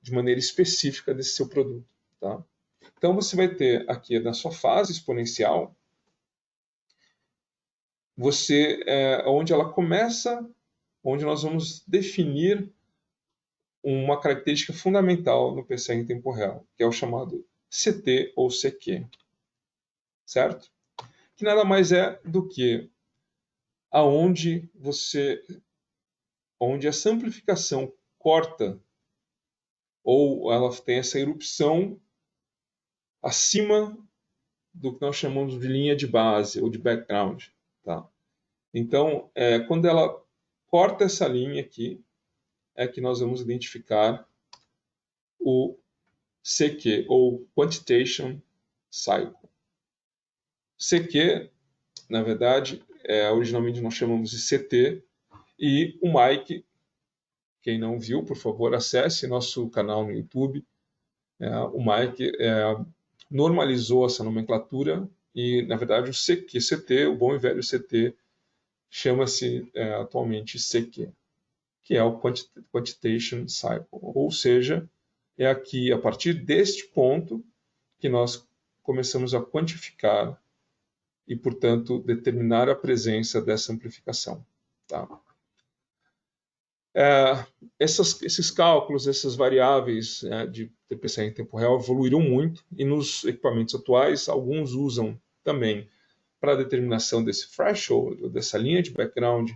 de maneira específica desse seu produto. Tá? Então você vai ter aqui na sua fase exponencial, onde ela começa, onde nós vamos definir uma característica fundamental no PCR em tempo real, que é o chamado CT ou CQ, certo? Que nada mais é do que onde essa amplificação corta ou ela tem essa erupção acima do que nós chamamos de linha de base ou de background, tá? Então, quando ela corta essa linha aqui, é que nós vamos identificar o CQ, ou Quantitation Cycle. CQ, na verdade, originalmente nós chamamos de CT, e o Mike, quem não viu, por favor, acesse nosso canal no YouTube. O Mike normalizou essa nomenclatura e, na verdade, o CT, o bom e velho CT, chama-se atualmente CQ, que é o Quantitation Cycle. Ou seja, é aqui, a partir deste ponto, que nós começamos a quantificar e, portanto, determinar a presença dessa amplificação. Tá? Esses cálculos, essas variáveis, né, de PCR em tempo real evoluíram muito, e nos equipamentos atuais, alguns usam também para a determinação desse threshold, dessa linha de background,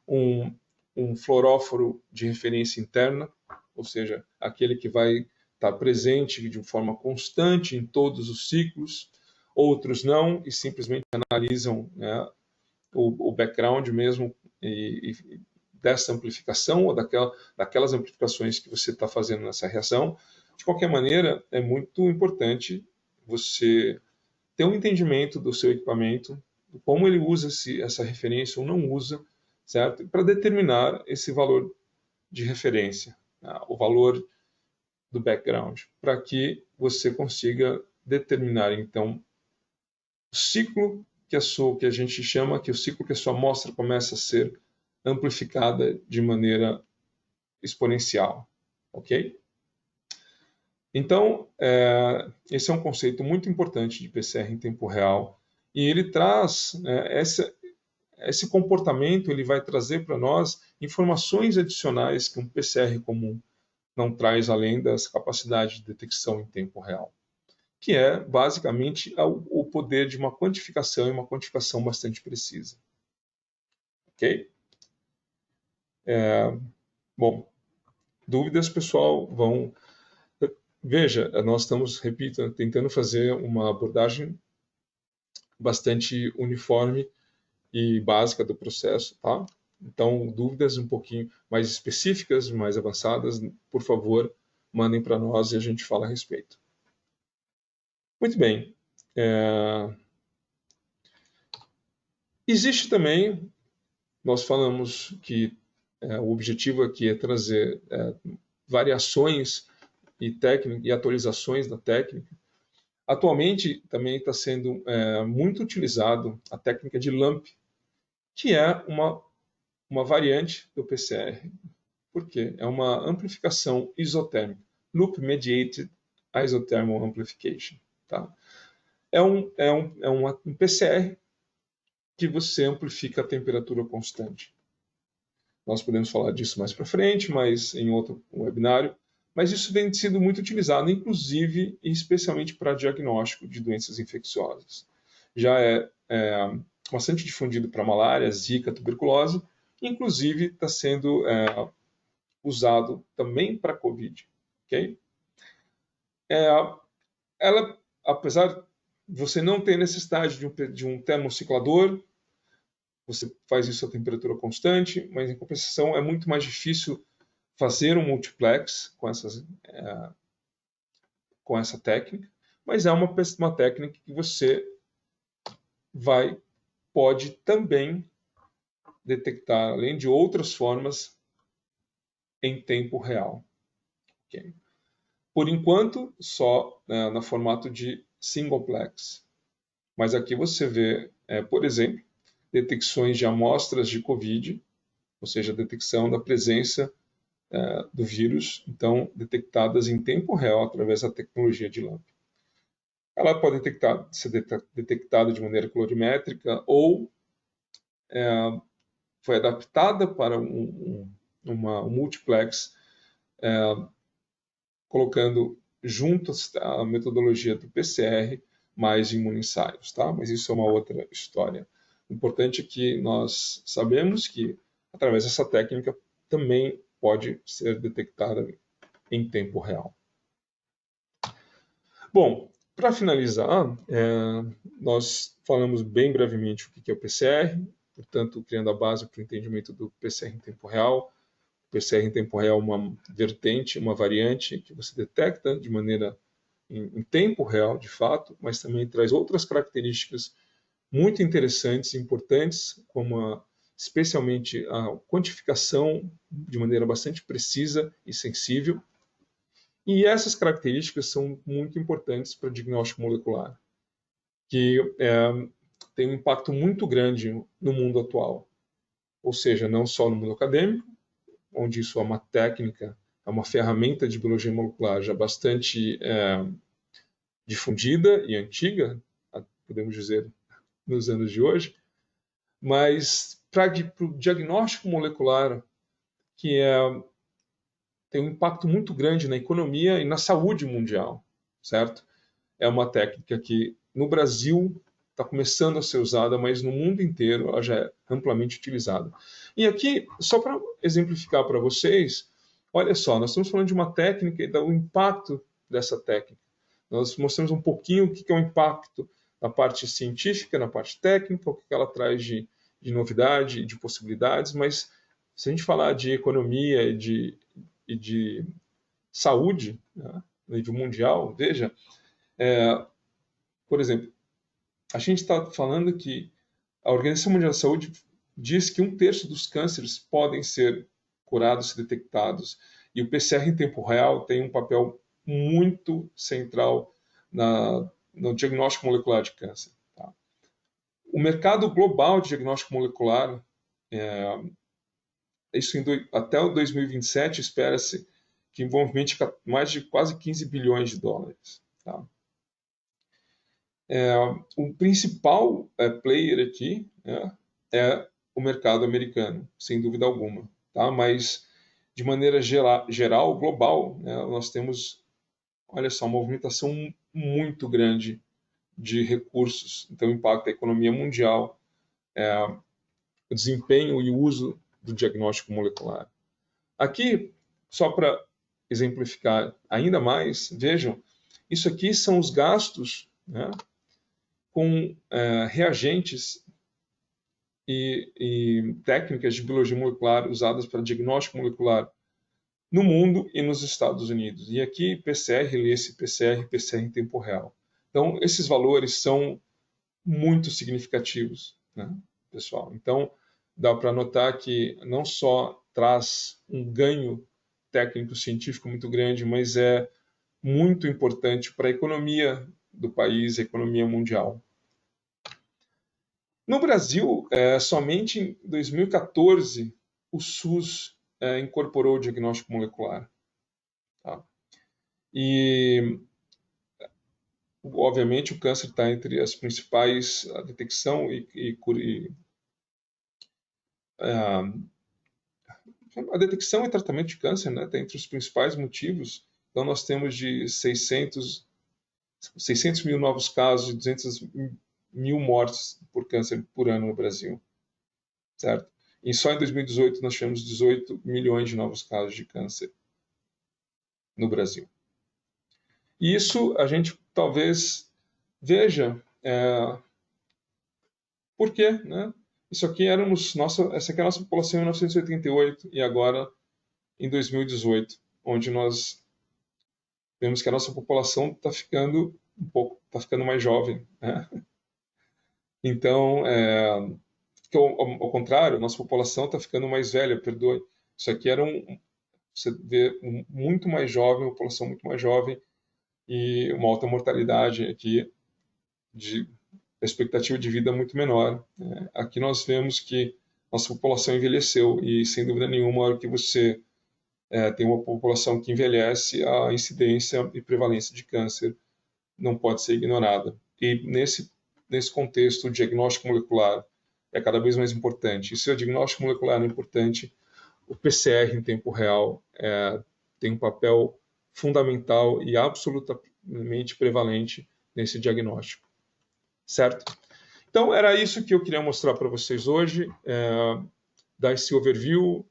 um fluoróforo de referência interna, ou seja, aquele que vai estar presente de forma constante em todos os ciclos. Outros não, e simplesmente analisam, né, o background mesmo e dessa amplificação ou daquelas amplificações que você está fazendo nessa reação. De qualquer maneira, é muito importante você ter um entendimento do seu equipamento, como ele usa essa referência ou não usa, certo? Para determinar esse valor de referência, né? O valor do background, para que você consiga determinar, então, o ciclo que a gente chama, que o ciclo que a sua amostra começa a ser amplificada de maneira exponencial, ok? Então, esse é um conceito muito importante de PCR em tempo real, e ele traz, esse comportamento, ele vai trazer para nós informações adicionais que um PCR comum não traz, além dessa capacidade de detecção em tempo real, que é basicamente o poder de uma quantificação, e uma quantificação bastante precisa. Ok? Bom, dúvidas, pessoal, vão... Veja, nós estamos, repito, tentando fazer uma abordagem bastante uniforme e básica do processo, tá? Então, dúvidas um pouquinho mais específicas, mais avançadas, por favor, mandem para nós e a gente fala a respeito. Muito bem. Existe também, nós falamos que o objetivo aqui é trazer variações e atualizações da técnica. Atualmente também está sendo muito utilizado a técnica de LAMP, que é uma variante do PCR. Por quê? É uma amplificação isotérmica, Loop Mediated Isothermal Amplification. Tá? É um PCR que você amplifica a temperatura constante. Nós podemos falar disso mais para frente, mas em outro webinário. Mas isso vem sendo muito utilizado, inclusive e especialmente para diagnóstico de doenças infecciosas. Já é bastante difundido para malária, zika, tuberculose, inclusive está sendo usado também para COVID. Okay? Ela, apesar de você não ter necessidade de um termociclador, você faz isso a temperatura constante, mas em compensação é muito mais difícil fazer um multiplex com essa técnica, mas é uma técnica que você pode também detectar, além de outras formas, em tempo real. Okay? Por enquanto, só no formato de singleplex. Mas aqui você vê, por exemplo, detecções de amostras de COVID, ou seja, a detecção da presença do vírus, então detectadas em tempo real através da tecnologia de LAMP. Ela pode ser detectada de maneira colorimétrica ou foi adaptada para um multiplex, colocando junto a metodologia do PCR mais imunensaios, tá? Mas isso é uma outra história. O importante é que nós sabemos que, através dessa técnica, também pode ser detectada em tempo real. Bom, para finalizar, nós falamos bem brevemente o que é o PCR, portanto, criando a base para o entendimento do PCR em tempo real. O PCR em tempo real é uma vertente, uma variante que você detecta de maneira em tempo real, de fato, mas também traz outras características muito interessantes e importantes, como especialmente a quantificação de maneira bastante precisa e sensível. E essas características são muito importantes para o diagnóstico molecular, que tem um impacto muito grande no mundo atual. Ou seja, não só no mundo acadêmico, onde isso é uma técnica, é uma ferramenta de biologia molecular já bastante difundida e antiga, podemos dizer, nos anos de hoje, mas para o diagnóstico molecular, que tem um impacto muito grande na economia e na saúde mundial, certo? É uma técnica que no Brasil está começando a ser usada, mas no mundo inteiro ela já é amplamente utilizada. E aqui, só para exemplificar para vocês, olha só, nós estamos falando de uma técnica e do impacto dessa técnica. Nós mostramos um pouquinho o que é o impacto na parte científica, na parte técnica, o que ela traz de novidade, de possibilidades, mas se a gente falar de economia e de saúde, né, no nível mundial, veja, por exemplo, a gente está falando que a Organização Mundial da Saúde diz que 1/3 dos cânceres podem ser curados e detectados, e o PCR em tempo real tem um papel muito central no diagnóstico molecular de câncer. Tá? O mercado global de diagnóstico molecular, até o 2027, espera-se que envolvimento mais de quase 15 bilhões de dólares. Tá? O principal player aqui é o mercado americano, sem dúvida alguma. Tá? Mas, de maneira geral, global, né, nós temos, olha só, uma movimentação muito grande de recursos. Então, impacta a economia mundial, o desempenho e o uso do diagnóstico molecular. Aqui, só para exemplificar ainda mais, vejam, isso aqui são os gastos, né, com reagentes e técnicas de biologia molecular usadas para diagnóstico molecular no mundo e nos Estados Unidos. E aqui PCR, lê-se PCR em tempo real. Então, esses valores são muito significativos, né, pessoal? Então, dá para notar que não só traz um ganho técnico-científico muito grande, mas é muito importante para a economia do país, a economia mundial. No Brasil, somente em 2014, o SUS incorporou o diagnóstico molecular. Tá? E, obviamente, o câncer está entre as principais, a detecção a detecção e tratamento de câncer, né, está entre os principais motivos. Então, nós temos de 600 mil novos casos e 200 mil mortes por câncer por ano no Brasil, certo? E só em 2018 nós tivemos 18 milhões de novos casos de câncer no Brasil. E isso a gente talvez veja por quê, né? Essa aqui é a nossa população em 1988 e agora em 2018, onde nós vemos que a nossa população está ficando mais jovem, né? Então, ao contrário, nossa população está ficando mais velha, perdoe. Isso aqui você vê muito mais jovem, uma população muito mais jovem e uma alta mortalidade aqui, a expectativa de vida muito menor. Aqui nós vemos que nossa população envelheceu e, sem dúvida nenhuma, a hora que você tem uma população que envelhece, a incidência e prevalência de câncer não pode ser ignorada. E nesse contexto, o diagnóstico molecular é cada vez mais importante. E se o diagnóstico molecular é importante, o PCR em tempo real tem um papel fundamental e absolutamente prevalente nesse diagnóstico. Certo? Então, era isso que eu queria mostrar para vocês hoje, dar esse overview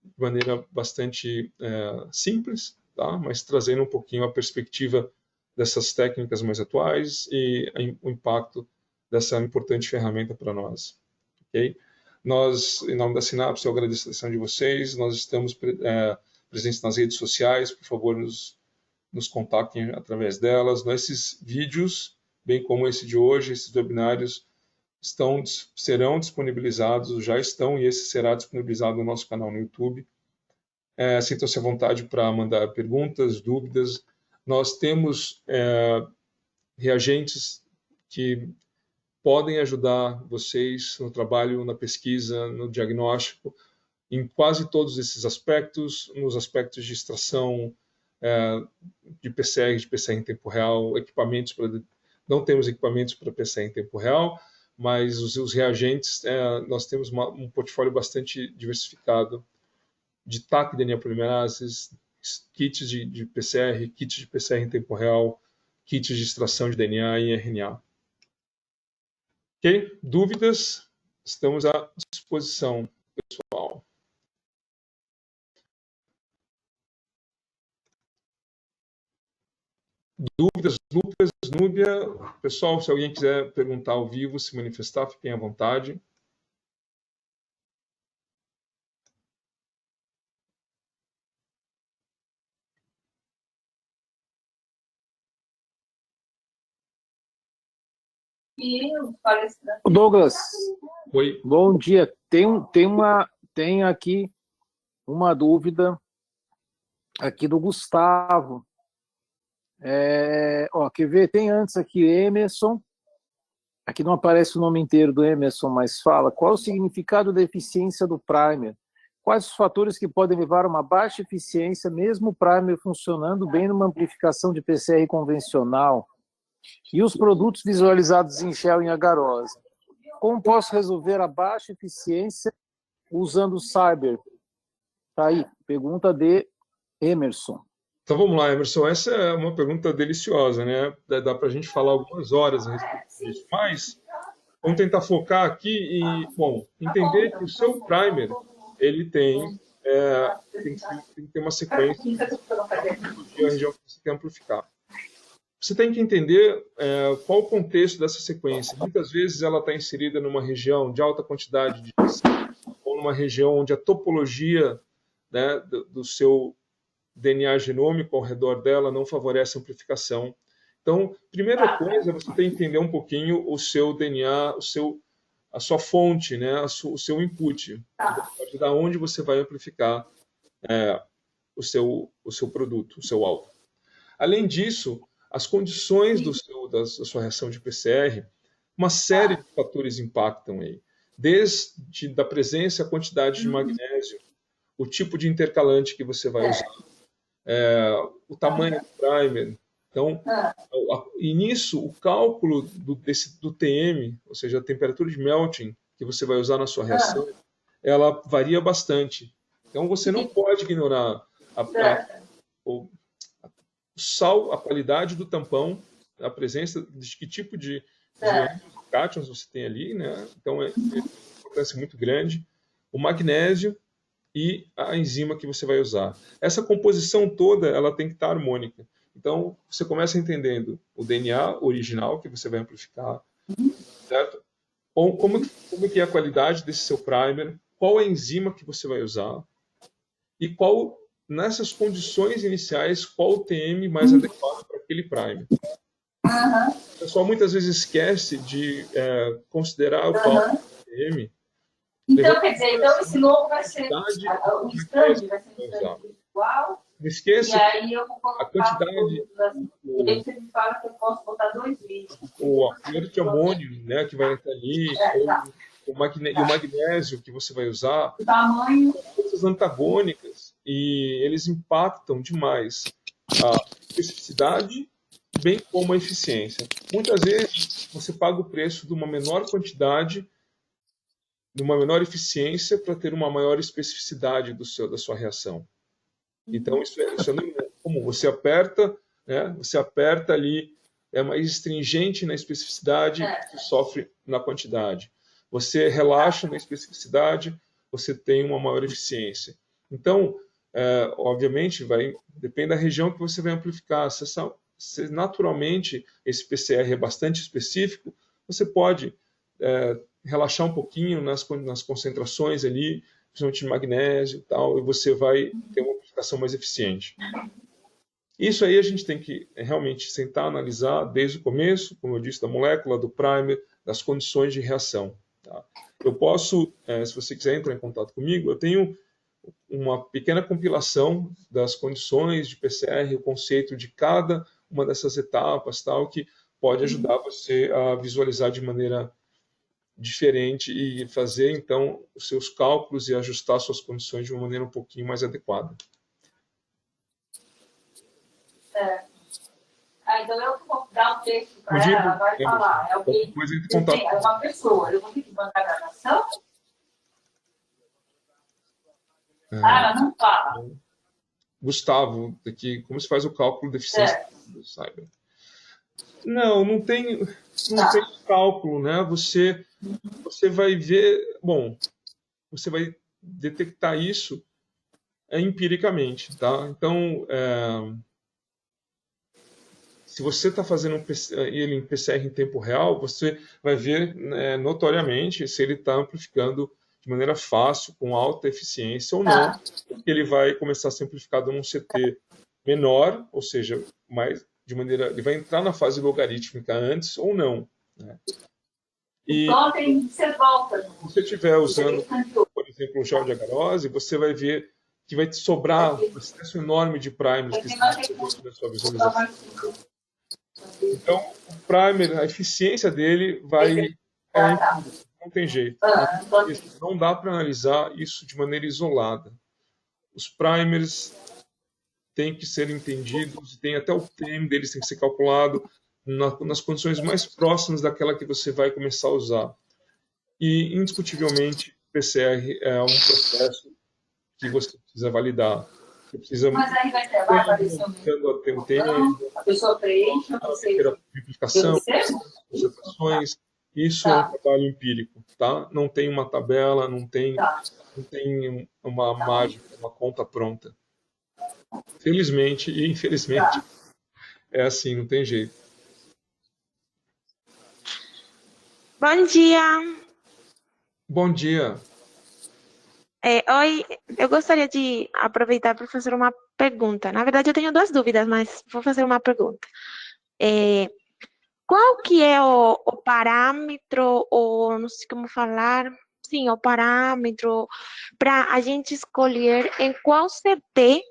de maneira bastante simples, tá? Mas trazendo um pouquinho a perspectiva dessas técnicas mais atuais e o impacto dessa importante ferramenta para nós. Okay? Nós, em nome da Synapse, eu agradeço a atenção de vocês. Nós estamos presentes nas redes sociais. Por favor, nos contactem através delas. Esses vídeos, bem como esse de hoje, esses webinários, serão disponibilizados, já estão, e esse será disponibilizado no nosso canal no YouTube. Sintam-se à vontade para mandar perguntas, dúvidas. Nós temos reagentes que podem ajudar vocês no trabalho, na pesquisa, no diagnóstico, em quase todos esses aspectos, nos aspectos de extração de PCR em tempo real, não temos equipamentos para PCR em tempo real, mas os reagentes, nós temos um portfólio bastante diversificado de TAC, DNA polimerases, kits de PCR, kits de PCR em tempo real, kits de extração de DNA e RNA. Ok? Dúvidas? Estamos à disposição, pessoal. Dúvidas, Núbia? Pessoal, se alguém quiser perguntar ao vivo, se manifestar, fiquem à vontade. Douglas, Oi. Bom dia. Tem aqui uma dúvida aqui do Gustavo. Quer ver? Tem antes aqui Emerson. Aqui não aparece o nome inteiro do Emerson, mas fala. Qual o significado da eficiência do primer? Quais os fatores que podem levar a uma baixa eficiência, mesmo o primer funcionando bem numa amplificação de PCR convencional? E os produtos visualizados em gel e em agarose? Como posso resolver a baixa eficiência usando o Cyber? Tá aí, pergunta de Emerson. Então vamos lá, Emerson. Essa é uma pergunta deliciosa, né? Dá para a gente falar algumas horas a respeito disso, mas vamos tentar focar aqui e, entender que o seu primer ele tem que ter uma sequência de região que você quer amplificar. Você tem que entender qual o contexto dessa sequência. Muitas vezes ela está inserida numa região de alta quantidade de ou numa região onde a topologia, né, do seu DNA genômico ao redor dela não favorece a amplificação. Então, primeira coisa, você tem que entender um pouquinho o seu DNA, a sua fonte, né, o seu input, a partir da onde você vai amplificar o seu produto, o seu alvo. Além disso, as condições da sua reação de PCR, uma série de fatores impactam aí. Desde da presença e a quantidade de magnésio, o tipo de intercalante que você vai usar, o tamanho do primer. Então, e nisso, o cálculo do TM, ou seja, a temperatura de melting que você vai usar na sua reação, ela varia bastante. Então, você não pode ignorar o sal, a qualidade do tampão, a presença de que tipo de cátions você tem ali, né? Então, é uma importância muito grande. O magnésio e a enzima que você vai usar. Essa composição toda, ela tem que estar harmônica. Então, você começa entendendo o DNA original que você vai amplificar, certo? Como que é a qualidade desse seu primer, qual a enzima que você vai usar e qual, nessas condições iniciais, qual o TM mais adequado para aquele primer. O pessoal muitas vezes esquece de considerar o cálculo do TM. Então, quer dizer, então esse novo vai ser o stand, vai ser um stand igual. Não esqueça, e aí eu vou colocar a quantidade. E aí você me fala que eu posso botar 2 litros. O ácido de amônio, né, que vai entrar ali, ou o magnésio que você vai usar, O tamanho. forças antagônicas, e eles impactam demais a especificidade, bem como a eficiência. Muitas vezes você paga o preço de uma menor quantidade, de uma menor eficiência, para ter uma maior especificidade da sua reação. Então, isso é comum. Você aperta, né? Você aperta ali, é mais astringente na especificidade, você sofre na quantidade. Você relaxa na especificidade, você tem uma maior eficiência. Então, obviamente, depende da região que você vai amplificar. Se naturalmente esse PCR é bastante específico, você pode relaxar um pouquinho nas concentrações ali, principalmente de magnésio e tal, e você vai ter uma amplificação mais eficiente. Isso aí a gente tem que realmente sentar, analisar desde o começo, como eu disse, da molécula, do primer, das condições de reação. Tá? Eu posso, se você quiser entrar em contato comigo, eu tenho uma pequena compilação das condições de PCR, o conceito de cada uma dessas etapas, tal, que pode ajudar você a visualizar de maneira diferente e fazer, então, os seus cálculos e ajustar suas condições de uma maneira um pouquinho mais adequada. Então eu vou dar um texto para ela, ela vai falar. É alguém, é uma pessoa, eu vou ter que bancar a gravação? Ela não fala. Gustavo, aqui, como se faz o cálculo de eficiência do Cyber? Não tem cálculo, né? Você vai ver, bom, você vai detectar isso empiricamente, tá? Então, se você está fazendo ele em PCR em tempo real, você vai ver notoriamente se ele está amplificando de maneira fácil, com alta eficiência ou não, porque ele vai começar a ser amplificado num CT menor, ou seja, ele vai entrar na fase logarítmica antes ou não. Né? E você volta. Se você estiver usando, por exemplo, o gel de agarose, você vai ver que vai te sobrar um excesso enorme de primers que estão na sua visualização. Então, o primer, a eficiência dele não tem jeito. Não dá para analisar isso de maneira isolada. Os primers têm que ser entendidos, até o TM deles tem que ser calculado nas condições mais próximas daquela que você vai começar a usar. E, indiscutivelmente, o PCR é um processo que você precisa validar. Você precisa Mas aí vai aparecer a pessoa preenche, a multiplicação, concentrações. Isso é um trabalho empírico, tá? Não tem uma tabela, não tem uma mágica, uma conta pronta. Felizmente e infelizmente é assim, não tem jeito. Bom dia. Bom dia. Oi, eu gostaria de aproveitar para fazer uma pergunta. Na verdade, eu tenho 2 dúvidas, mas vou fazer uma pergunta. Qual que é o parâmetro, ou não sei como falar, sim, o parâmetro para a gente escolher em qual CT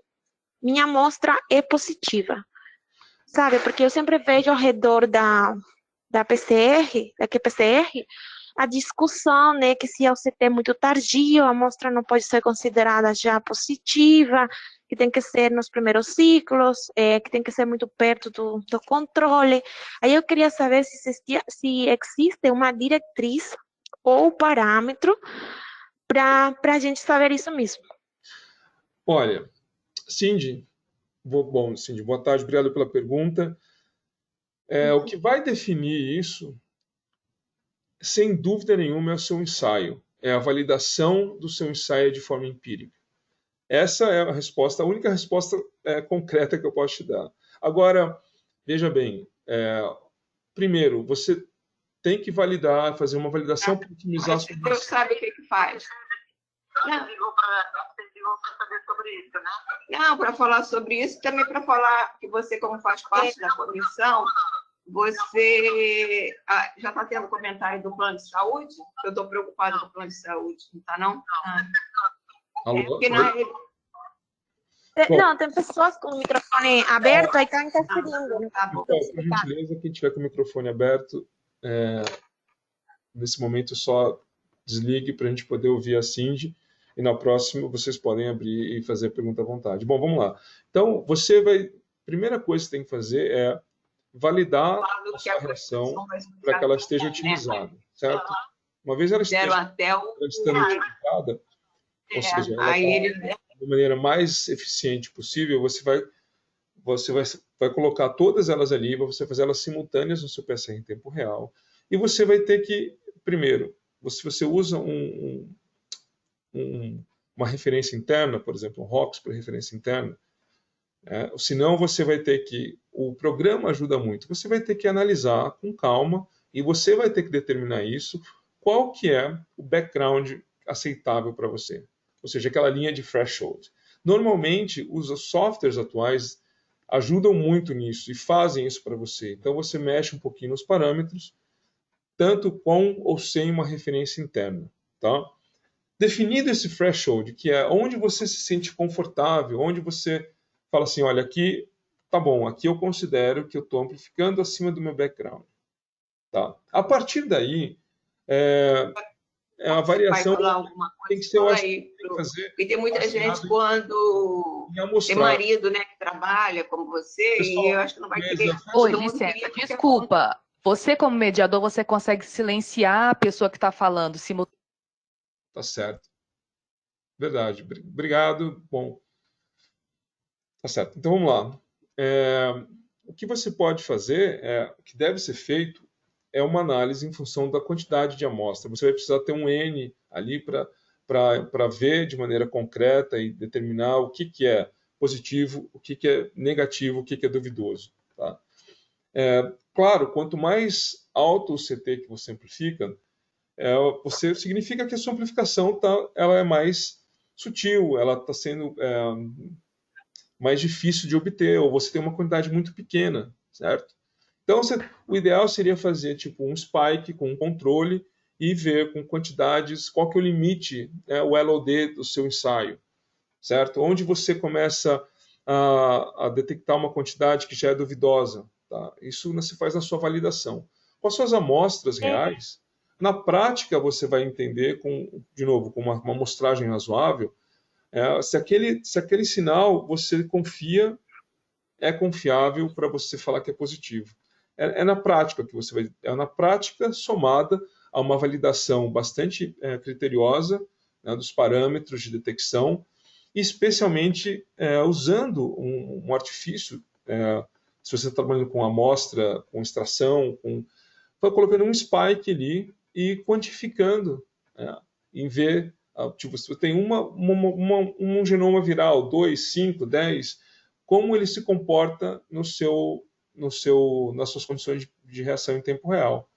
minha amostra é positiva? sabe? Porque eu sempre vejo ao redor da PCR, da QPCR, a discussão, né, que se é o CT é muito tardio, a amostra não pode ser considerada já positiva, que tem que ser nos primeiros ciclos, que tem que ser muito perto do controle. Aí eu queria saber se existe uma diretriz ou parâmetro para a gente saber isso mesmo. Olha, Cindy, Cindy, boa tarde, obrigado pela pergunta. O que vai definir isso, sem dúvida nenhuma, é o seu ensaio, é a validação do seu ensaio de forma empírica. Essa é a resposta, a única resposta concreta que eu posso te dar. Agora, veja bem, primeiro, você tem que validar, fazer uma validação para otimizar a sua... Você sabe o que faz. Não, para falar sobre isso, também para falar que você, como faz parte da comissão, você já está tendo comentário do plano de saúde? Eu estou preocupada com o plano de saúde, não está, não? Alô? Não, tem pessoas com o microfone aberto, aí está interferindo. Por gentileza, quem tiver com o microfone aberto, nesse momento só desligue para a gente poder ouvir a Cindy, e na próxima vocês podem abrir e fazer a pergunta à vontade. Bom, vamos lá. Então, primeira coisa que você tem que fazer é validar a sua reação para que ela esteja otimizada, certo? Uma vez ela esteja otimizada, ou seja, ela está da maneira mais eficiente possível, você vai colocar todas elas ali, você fazer elas simultâneas no seu PCR em tempo real, e você vai ter que, primeiro, se você usa uma referência interna, por exemplo, um ROX para referência interna, senão você vai ter que, o programa ajuda muito, você vai ter que analisar com calma e você vai ter que determinar isso, qual que é o background aceitável para você, ou seja, aquela linha de threshold. Normalmente, os softwares atuais ajudam muito nisso e fazem isso para você. Então, você mexe um pouquinho nos parâmetros, tanto com ou sem uma referência interna, tá? Definido esse threshold, que é onde você se sente confortável, onde você fala assim, olha, aqui tá bom, aqui eu considero que eu estou amplificando acima do meu background. Tá? A partir daí, a variação tem que ser, eu acho, que tem que fazer... E tem muita gente quando tem marido, né, que trabalha como você, pessoal, e eu acho que não vai querer... Oi, licença, desculpa. Você, como mediador, você consegue silenciar a pessoa que está falando simultaneamente? Tá certo. Verdade. Obrigado. Bom, tá certo. Então, vamos lá. O que você pode fazer, o que deve ser feito, é uma análise em função da quantidade de amostra. Você vai precisar ter um N ali para ver de maneira concreta e determinar o que é positivo, o que é negativo, o que é duvidoso. Tá? Claro, quanto mais alto o CT que você amplifica, significa que a sua amplificação ela é mais sutil, ela está sendo mais difícil de obter, ou você tem uma quantidade muito pequena, certo? Então, o ideal seria fazer tipo um spike com um controle e ver com quantidades qual que é o limite, o LOD do seu ensaio, certo? Onde você começa a detectar uma quantidade que já é duvidosa. Tá? Isso você faz na sua validação. Com as suas amostras reais, na prática você vai entender, de novo, com uma amostragem razoável, se aquele sinal você confia, é confiável para você falar que é positivo. Na prática que você vai... na prática somada a uma validação bastante criteriosa, né, dos parâmetros de detecção, e especialmente usando um artifício, se você está trabalhando com amostra, com extração, vai colocando um spike ali e quantificando, em ver, tipo, se você tem um genoma viral, 2, 5, 10, como ele se comporta nas suas condições de reação em tempo real.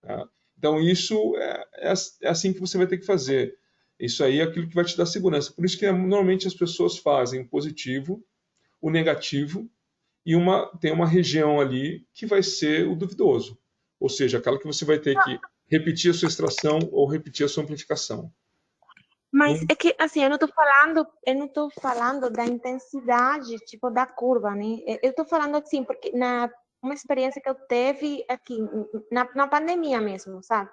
Tá? Então, isso é assim que você vai ter que fazer. Isso aí é aquilo que vai te dar segurança. Por isso que normalmente as pessoas fazem o positivo, o negativo, e tem uma região ali que vai ser o duvidoso. Ou seja, aquela que você vai ter que repetir a sua extração ou repetir a sua amplificação. Mas é que, assim, eu não tô falando da intensidade, tipo, da curva, né? Eu tô falando, assim, porque uma experiência que eu teve aqui, na pandemia mesmo, sabe?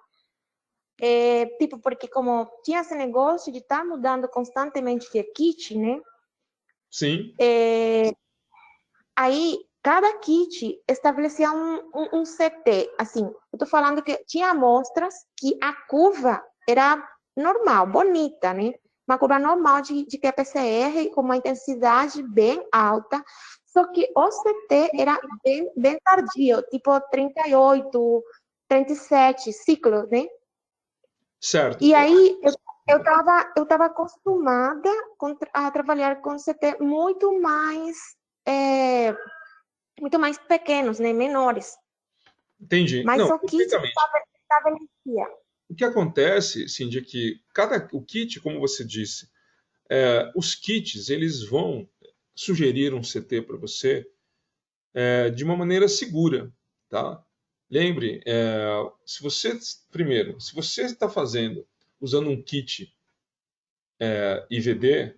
Tipo, porque como tinha esse negócio de estar mudando constantemente de kit, né? Sim, Aí, cada kit estabelecia um CT, assim, eu tô falando que tinha amostras que a curva era normal, bonita, né? Uma curva normal de QPCR com uma intensidade bem alta, só que o CT era bem tardio, tipo 38, 37 ciclos, né? certo. E aí, eu tava acostumada a trabalhar com CT muito mais pequenos, né, menores. Entendi. Mas Não, o kit perfeitamente. estabelecia. O que acontece, Cindy, é que o kit, como você disse, os kits eles vão sugerir um CT para você de uma maneira segura, tá? Lembre, se você está fazendo usando um kit IVD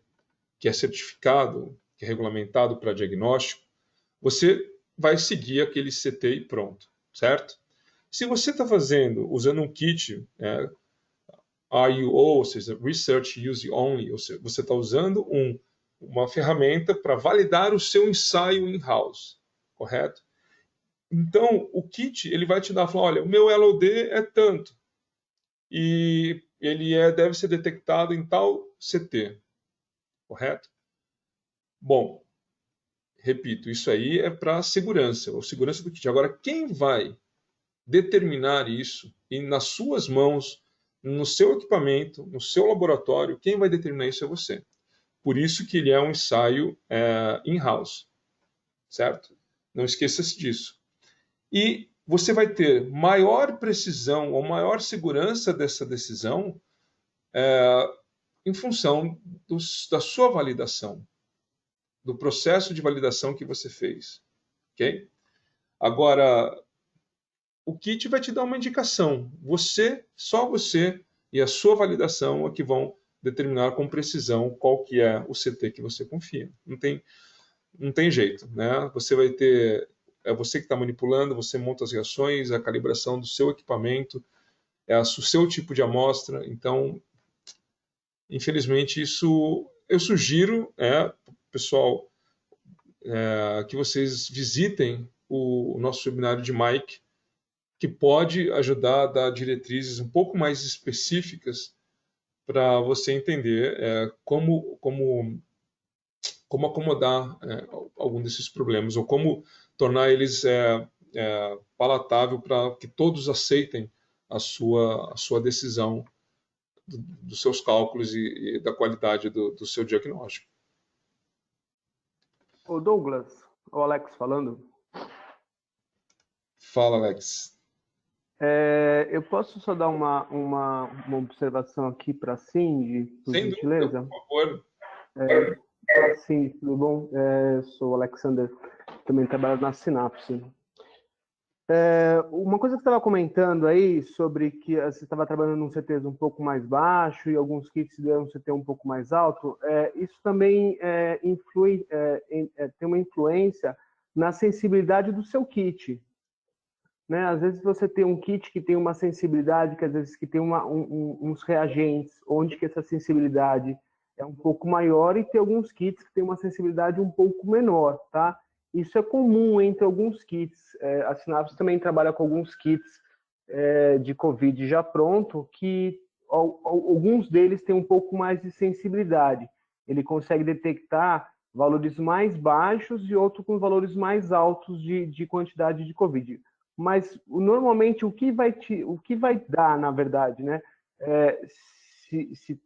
que é certificado, que é regulamentado para diagnóstico, você vai seguir aquele CT e pronto, certo? Se você está fazendo usando um kit RUO, ou seja, Research Use Only, ou seja, você está usando uma ferramenta para validar o seu ensaio in-house, correto? Então, o kit ele vai te dar, falar, olha, o meu LOD é tanto e ele deve ser detectado em tal CT, correto? Bom, repito, isso aí é para segurança, ou segurança do kit. Agora, quem vai determinar isso e nas suas mãos, no seu equipamento, no seu laboratório, quem vai determinar isso é você. Por isso que ele é um ensaio in-house, certo? Não esqueça-se disso. E você vai ter maior precisão ou maior segurança dessa decisão em função da sua validação, do processo de validação que você fez, ok? Agora, o kit vai te dar uma indicação. Só você e a sua validação é que vão determinar com precisão qual que é o CT que você confia. Não tem jeito, né? Você vai ter, é você que está manipulando, você monta as reações, a calibração do seu equipamento, o seu tipo de amostra. Então, infelizmente, isso eu sugiro, pessoal, que vocês visitem o nosso webinário de Mike, que pode ajudar a dar diretrizes um pouco mais específicas para você entender como acomodar algum desses problemas, ou como tornar eles palatável para que todos aceitem a sua decisão dos seus cálculos e da qualidade do seu diagnóstico. Ô Douglas, o Alex falando. Fala, Alex. Eu posso só dar uma observação aqui para a Cindy, por Sem gentileza? dúvida, por favor. Sim, tudo bom? Sou o Alexander, também trabalho na Sinapse. Uma coisa que você estava comentando aí sobre que você estava trabalhando num CT um pouco mais baixo e alguns kits deram um CT um pouco mais alto, isso também tem uma influência na sensibilidade do seu kit. Né? Às vezes você tem um kit que tem uma sensibilidade, que às vezes que tem uns reagentes, onde que essa sensibilidade é um pouco maior, e tem alguns kits que tem uma sensibilidade um pouco menor, tá? Isso é comum entre alguns kits. A Synapse também trabalha com alguns kits de COVID já pronto, que alguns deles têm um pouco mais de sensibilidade. Ele consegue detectar valores mais baixos e outros com valores mais altos de quantidade de COVID. Mas normalmente o que vai dar, na verdade, né? Se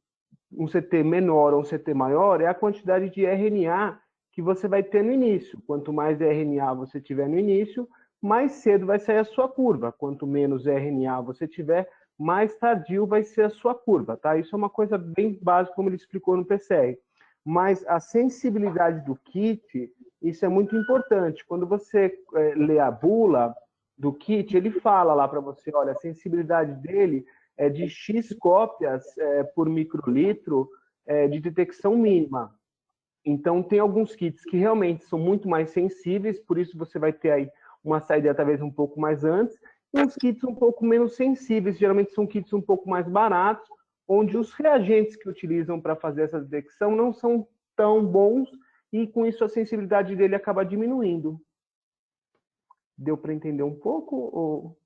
um CT menor ou um CT maior, é a quantidade de RNA que você vai ter no início. Quanto mais RNA você tiver no início, mais cedo vai sair a sua curva. Quanto menos RNA você tiver, mais tardio vai ser a sua curva, tá? Isso é uma coisa bem básica, como ele explicou no PCR. Mas a sensibilidade do kit, isso é muito importante. Quando você lê a bula do kit, ele fala lá para você, olha, a sensibilidade dele de X cópias por microlitro de detecção mínima. Então, tem alguns kits que realmente são muito mais sensíveis, por isso você vai ter aí uma saída talvez um pouco mais antes, e uns kits um pouco menos sensíveis, geralmente são kits um pouco mais baratos, onde os reagentes que utilizam para fazer essa detecção não são tão bons, e com isso a sensibilidade dele acaba diminuindo. Deu para entender um pouco? Ou...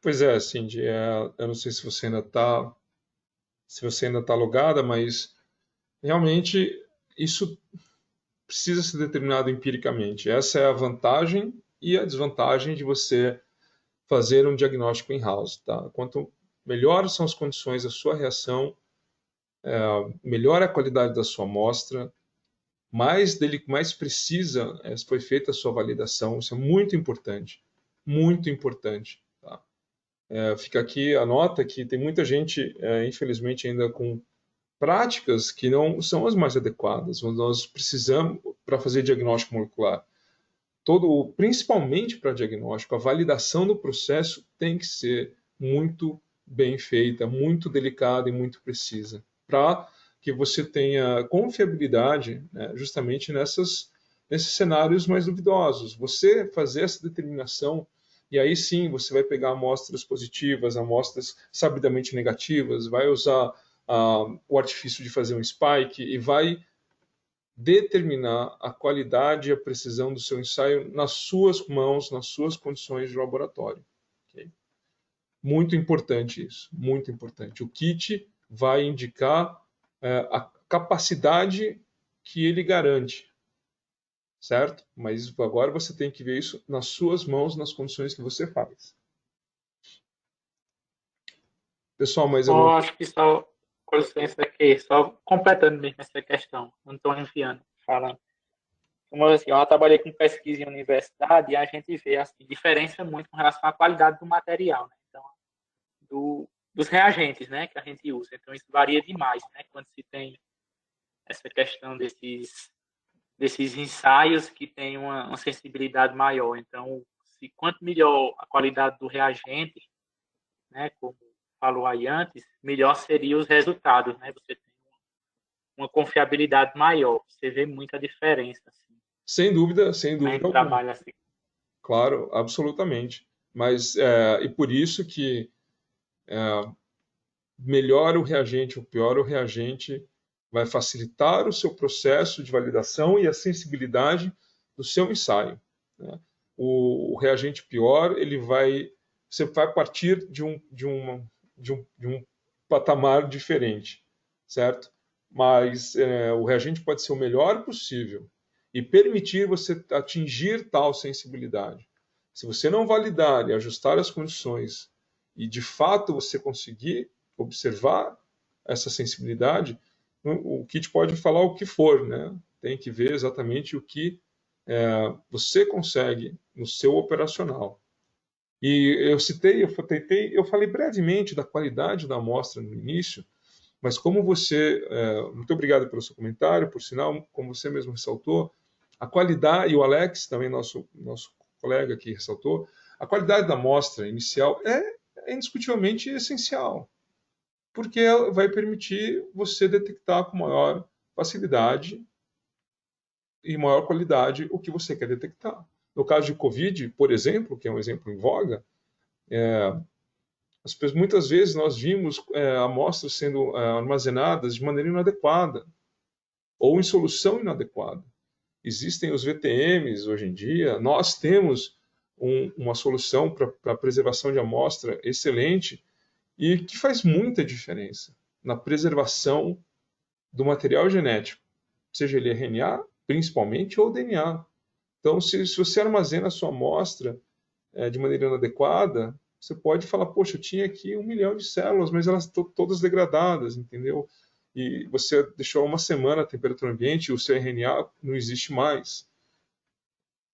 Pois é, Cindy, eu não sei se você ainda está logada, mas realmente isso precisa ser determinado empiricamente. Essa é a vantagem e a desvantagem de você fazer um diagnóstico in-house. Tá? Quanto melhores são as condições da sua reação, melhor é a qualidade da sua amostra, mais precisa foi feita a sua validação. Isso é muito importante, muito importante. Tá? Fica aqui a nota que tem muita gente, infelizmente, ainda com práticas que não são as mais adequadas. Nós precisamos, para fazer diagnóstico molecular, principalmente para diagnóstico, a validação do processo tem que ser muito bem feita, muito delicada e muito precisa, para que você tenha confiabilidade, né, justamente nesses cenários mais duvidosos. Você fazer essa determinação, e aí sim você vai pegar amostras positivas, amostras sabidamente negativas, vai usar o artifício de fazer um spike e vai determinar a qualidade e a precisão do seu ensaio nas suas mãos, nas suas condições de laboratório. Okay? Muito importante isso, muito importante. O kit vai indicar a capacidade que ele garante, certo? Mas agora você tem que ver isso nas suas mãos, nas condições que você faz. Pessoal, mas eu acho que só, com licença aqui, só completando mesmo essa questão, Antônio Viana falando. Como assim, eu trabalhei com pesquisa em universidade e a gente vê assim, diferença muito com relação à qualidade do material, né? Então, dos reagentes, né, que a gente usa. Então, isso varia demais, né, quando se tem essa questão desses ensaios que têm uma sensibilidade maior. Então, quanto melhor a qualidade do reagente, né, como falou aí antes, melhor seriam os resultados, né? Você tem uma confiabilidade maior. Você vê muita diferença. Assim. Sem dúvida trabalha assim. Claro, absolutamente. Mas e por isso que melhor o reagente ou pior o reagente vai facilitar o seu processo de validação e a sensibilidade do seu ensaio. Né? O reagente pior, você vai partir de um patamar diferente, certo? Mas o reagente pode ser o melhor possível e permitir você atingir tal sensibilidade. Se você não validar e ajustar as condições e, de fato, você conseguir observar essa sensibilidade, o kit pode falar o que for, né? Tem que ver exatamente o que você consegue no seu operacional. E eu falei brevemente da qualidade da amostra no início, mas como você, muito obrigado pelo seu comentário, por sinal, como você mesmo ressaltou, a qualidade, e o Alex também, nosso colega aqui ressaltou, a qualidade da amostra inicial é indiscutivelmente essencial, porque vai permitir você detectar com maior facilidade e maior qualidade o que você quer detectar. No caso de Covid, por exemplo, que é um exemplo em voga, muitas vezes nós vimos amostras sendo armazenadas de maneira inadequada ou em solução inadequada. Existem os VTMs hoje em dia, nós temos uma solução para preservação de amostra excelente e que faz muita diferença na preservação do material genético, seja ele RNA, principalmente, ou DNA. Então, se você armazena a sua amostra de maneira inadequada, você pode falar, poxa, eu tinha aqui 1 milhão de células, mas elas estão todas degradadas, entendeu? E você deixou uma semana a temperatura ambiente e o seu RNA não existe mais.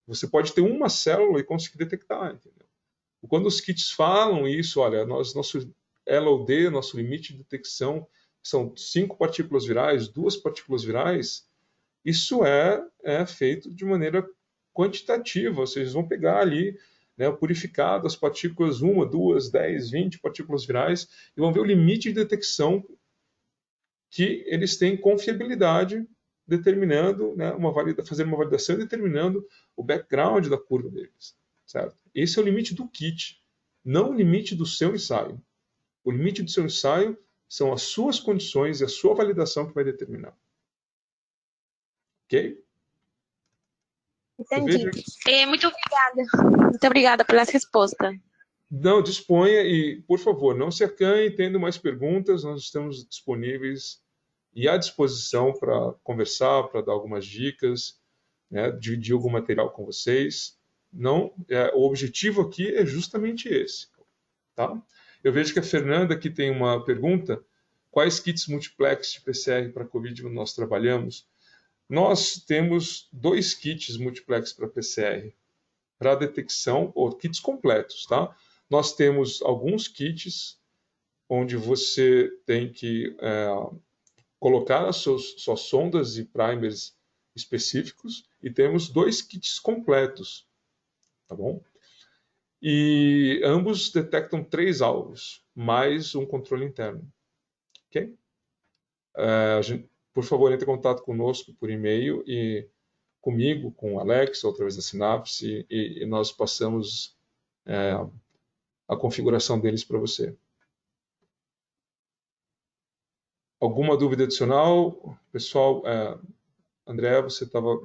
Você pode ter uma célula e conseguir detectar, entendeu? Quando os kits falam isso, olha, nosso LOD, nosso limite de detecção, são 5 partículas virais, 2 partículas virais, isso é feito de maneira quantitativa, ou seja, eles vão pegar ali né, purificado as partículas, 1, 2, 10, 20 partículas virais, e vão ver o limite de detecção que eles têm confiabilidade, determinando, né, fazendo uma validação e determinando o background da curva deles. Certo? Esse é o limite do kit, não o limite do seu ensaio. O limite do seu ensaio são as suas condições e a sua validação que vai determinar. Ok? Entendi. Muito obrigada. Muito obrigada pela resposta. Não, disponha e, por favor, não se acanhe, tendo mais perguntas, nós estamos disponíveis e à disposição para conversar, para dar algumas dicas, né, dividir algum material com vocês. Não, o objetivo aqui é justamente esse. Tá? Eu vejo que a Fernanda aqui tem uma pergunta. Quais kits multiplex de PCR para COVID nós trabalhamos? Nós temos 2 kits multiplex para PCR, para detecção, ou kits completos. Tá? Nós temos alguns kits onde você tem que colocar as suas sondas e primers específicos, e temos 2 kits completos. Tá bom? E ambos detectam 3 alvos, mais um controle interno. Ok? Por favor, entre em contato conosco por e-mail e comigo, com o Alex, ou através da Synapse, e nós passamos a configuração deles para você. Alguma dúvida adicional? Pessoal, André, você estava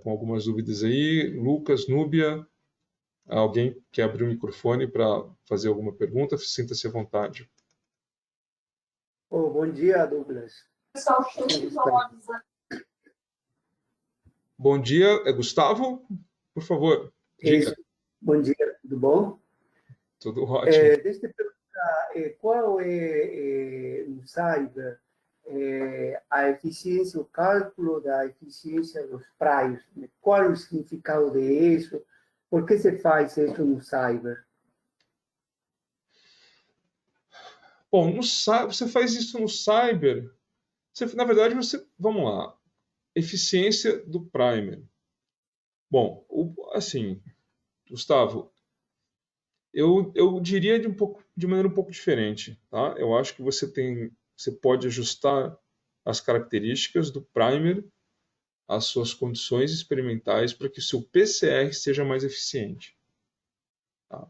com algumas dúvidas aí. Lucas, Núbia, alguém quer abrir o microfone para fazer alguma pergunta? Sinta-se à vontade. Bom dia, Douglas. Bom dia, Gustavo? Por favor, diga. Bom dia, tudo bom? Tudo ótimo. Deixa eu perguntar, qual é, no Cyber, a eficiência, o cálculo da eficiência dos praios? Qual é o significado disso? Por que se faz isso no Cyber? Bom, você faz isso no Cyber. Na verdade, vamos lá. Eficiência do primer. Bom, assim, Gustavo, eu diria de maneira um pouco diferente. Tá? Eu acho que você pode ajustar as características do primer às suas condições experimentais para que o seu PCR seja mais eficiente. Tá?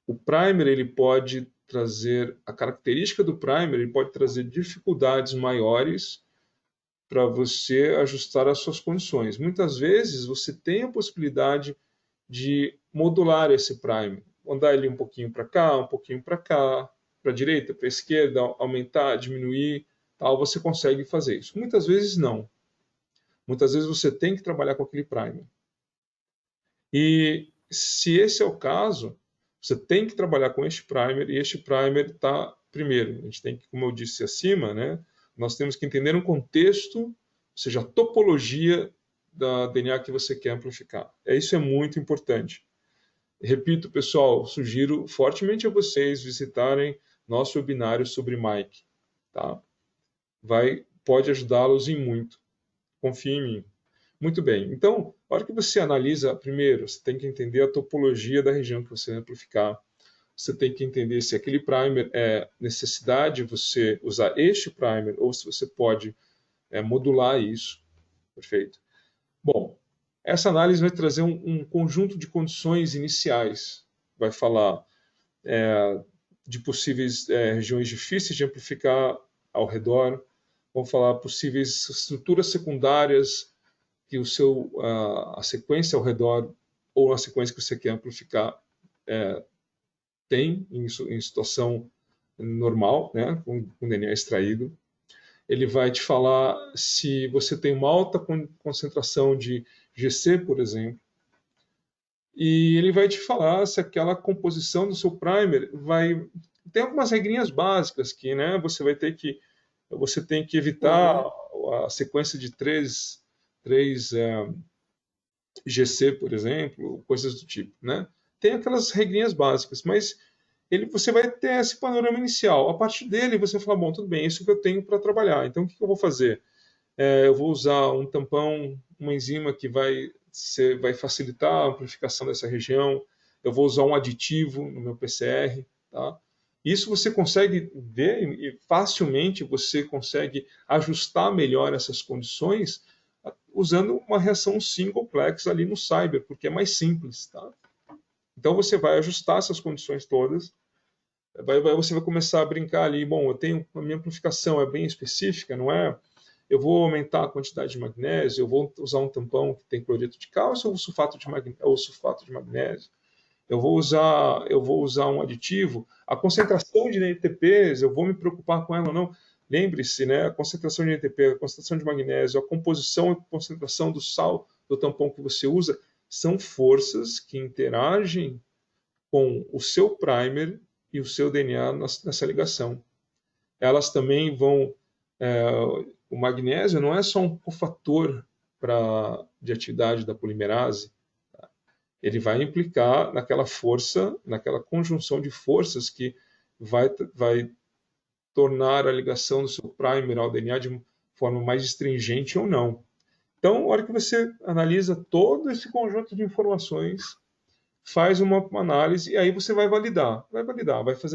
O primer, ele pode trazer, a característica do primer, ele pode trazer dificuldades maiores para você ajustar as suas condições. Muitas vezes você tem a possibilidade de modular esse primer, andar ele um pouquinho para cá, um pouquinho para cá, para a direita, para a esquerda, aumentar, diminuir, tal, você consegue fazer isso. Muitas vezes não. Muitas vezes você tem que trabalhar com aquele primer. E se esse é o caso, você tem que trabalhar com este primer, e este primer está primeiro. A gente tem que, como eu disse acima, né, nós temos que entender um contexto, ou seja, a topologia da DNA que você quer amplificar. Isso é muito importante. Repito, pessoal, sugiro fortemente a vocês visitarem nosso webinário sobre Mike. Tá? Pode ajudá-los em muito. Confie em mim. Muito bem. Então, a hora que você analisa, primeiro, você tem que entender a topologia da região que você vai amplificar. Você tem que entender se aquele primer é necessidade de você usar este primer ou se você pode modular isso. Perfeito? Bom, essa análise vai trazer um conjunto de condições iniciais. Vai falar de possíveis regiões difíceis de amplificar ao redor. Vamos falar possíveis estruturas secundárias que a sequência ao redor ou a sequência que você quer amplificar tem em situação normal, né, com DNA extraído. Ele vai te falar se você tem uma alta concentração de GC, por exemplo, e ele vai te falar se aquela composição do seu primer tem algumas regrinhas básicas que, né, você tem que evitar a sequência de 3 GC, por exemplo, coisas do tipo, né? Tem aquelas regrinhas básicas, mas você vai ter esse panorama inicial. A partir dele, você fala, bom, tudo bem, isso que eu tenho para trabalhar. Então, o que eu vou fazer? Eu vou usar um tampão, uma enzima que vai você vai facilitar a amplificação dessa região. Eu vou usar um aditivo no meu PCR, tá? Isso você consegue ver e facilmente você consegue ajustar melhor essas condições usando uma reação singleplex ali no Cyber, porque é mais simples, tá? Então você vai ajustar essas condições todas, você vai começar a brincar ali, bom, eu tenho a minha amplificação é bem específica, não é? Eu vou aumentar a quantidade de magnésio, eu vou usar um tampão que tem cloreto de cálcio ou sulfato de magnésio. Eu vou usar um aditivo. A concentração de NTPs, eu vou me preocupar com ela ou não? Lembre-se, né? A concentração de NTP, a concentração de magnésio, a composição e concentração do sal do tampão que você usa são forças que interagem com o seu primer e o seu DNA nessa ligação. Elas também vão... o magnésio não é só um cofator de atividade da polimerase, tá? Ele vai implicar naquela força, naquela conjunção de forças que vai tornar a ligação do seu primer ao DNA de forma mais astringente ou não. Então, na hora que você analisa todo esse conjunto de informações, faz uma análise e aí você vai validar, vai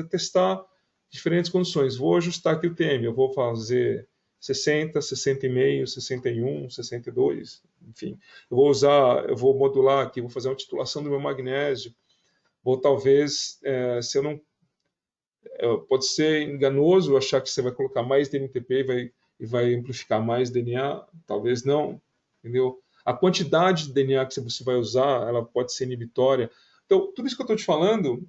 testar diferentes condições. Vou ajustar aqui o TM, eu vou fazer 60, 60,5, 61, 62, enfim. Eu vou modular aqui, vou fazer uma titulação do meu magnésio. Vou talvez, pode ser enganoso achar que você vai colocar mais DNTP e vai amplificar mais DNA, talvez não, entendeu? A quantidade de DNA que você vai usar, ela pode ser inibitória. Então, tudo isso que eu estou te falando,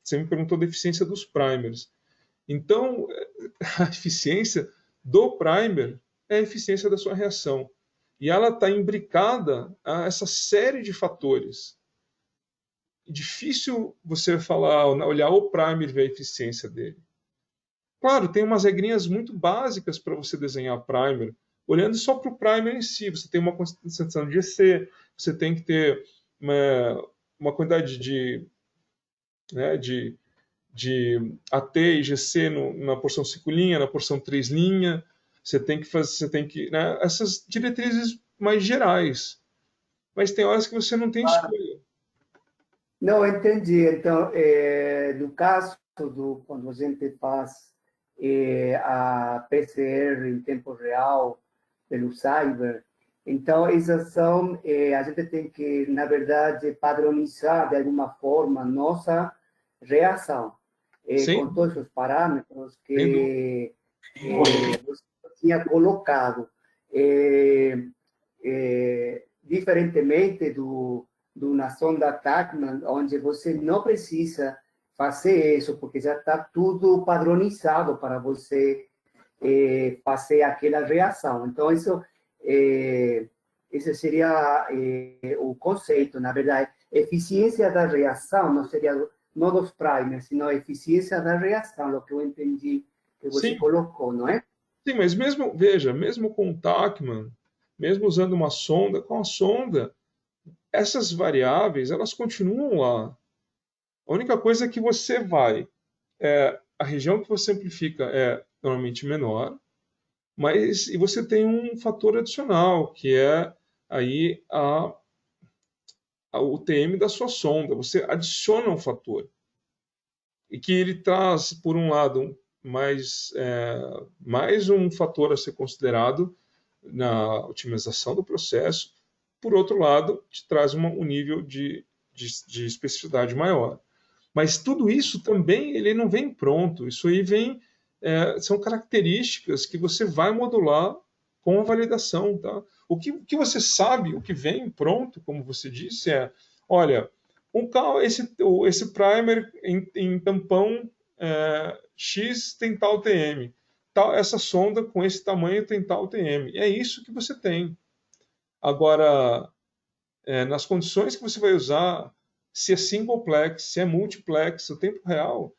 você me perguntou da eficiência dos primers. Então, a eficiência do primer é a eficiência da sua reação. E ela está imbricada a essa série de fatores. Difícil você olhar o primer e ver a eficiência dele. Claro, tem umas regrinhas muito básicas para você desenhar primer, olhando só para o primer em si. Você tem uma concentração de GC, você tem que ter uma quantidade de AT e GC na porção 5 linha, na porção 3 linha. Você tem que essas diretrizes mais gerais. Mas tem horas que você não tem escolha. Não, entendi. Então, no caso quando a gente faz a PCR em tempo real pelo Cyber, então essas são, a gente tem que, na verdade, padronizar de alguma forma nossa reação, com todos os parâmetros que você tinha colocado. Diferentemente na sonda Tachman, onde você não precisa fazer isso, porque já está tudo padronizado para você fazer aquela reação. Então, esse seria o conceito, na verdade. Eficiência da reação não seria não dos primers, sino a eficiência da reação, o que eu entendi que você colocou, não é? Sim, mas mesmo com o Tachman, mesmo usando uma sonda, com a sonda, essas variáveis, elas continuam lá. A única coisa é que você a região que você amplifica é normalmente menor, e você tem um fator adicional, que é aí o TM da sua sonda. Você adiciona um fator. E que ele traz, por um lado, mais um fator a ser considerado na otimização do processo. Por outro lado, te traz um nível de especificidade maior. Mas tudo isso também ele não vem pronto. Isso aí são características que você vai modular com a validação. Tá? O que você sabe, o que vem pronto, como você disse, olha, esse primer em tampão X tem tal TM. Essa sonda com esse tamanho tem tal TM. É isso que você tem. Agora, nas condições que você vai usar, se é singleplex, se é multiplex, no tempo real,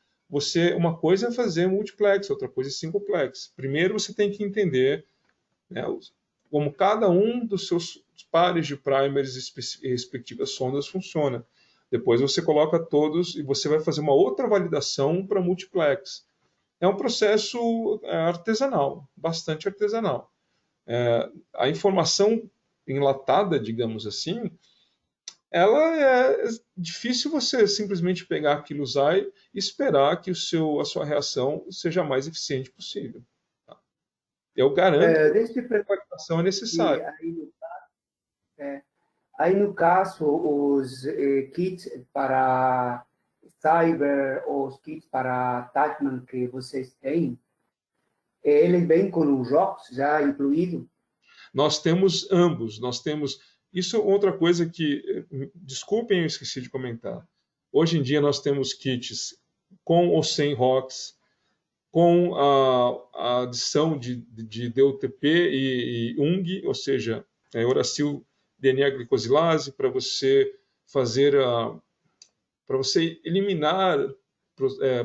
uma coisa é fazer multiplex, outra coisa é singleplex. Primeiro você tem que entender como cada um dos seus pares de primers e respectivas sondas funciona. Depois você coloca todos e você vai fazer uma outra validação para multiplex. É um processo artesanal, bastante artesanal. A informação enlatada, digamos assim, ela é difícil você simplesmente pegar aquilo, usar e esperar que a sua reação seja a mais eficiente possível. Tá? Eu garanto que a qualificação é necessária. Aí, no caso, os kits para cyber, os kits para attachment que vocês têm, eles vêm com o ROX já incluído? Nós temos ambos. Isso é outra coisa que, desculpem, eu esqueci de comentar. Hoje em dia nós temos kits com ou sem ROX, com a adição de DUTP e UNG, ou seja, uracil DNA glicosilase, para você fazer para você eliminar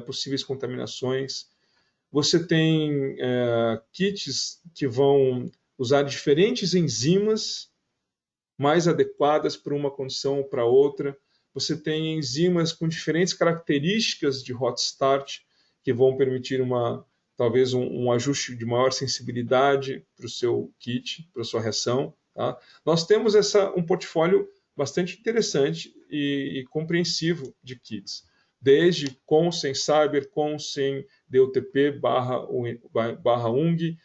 possíveis contaminações. Você tem kits que vão usar diferentes enzimas mais adequadas para uma condição ou para outra. Você tem enzimas com diferentes características de hot start que vão permitir talvez um ajuste de maior sensibilidade para o seu kit, para a sua reação. Tá? Nós temos um portfólio bastante interessante e compreensivo de kits, desde com, sem cyber, com, sem DUTP barra UNG,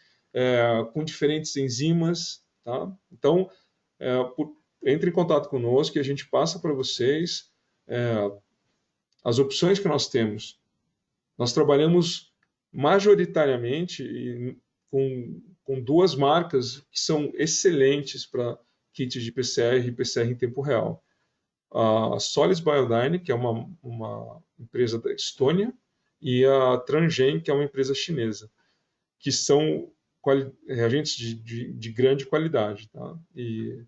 com diferentes enzimas. Tá? Então, entre em contato conosco e a gente passa para vocês as opções que nós temos. Nós trabalhamos majoritariamente com duas marcas que são excelentes para kits de PCR e PCR em tempo real. A Solis Biodyne, que é uma empresa da Estônia, e a Transgen, que é uma empresa chinesa, que são reagentes de grande qualidade. Tá? E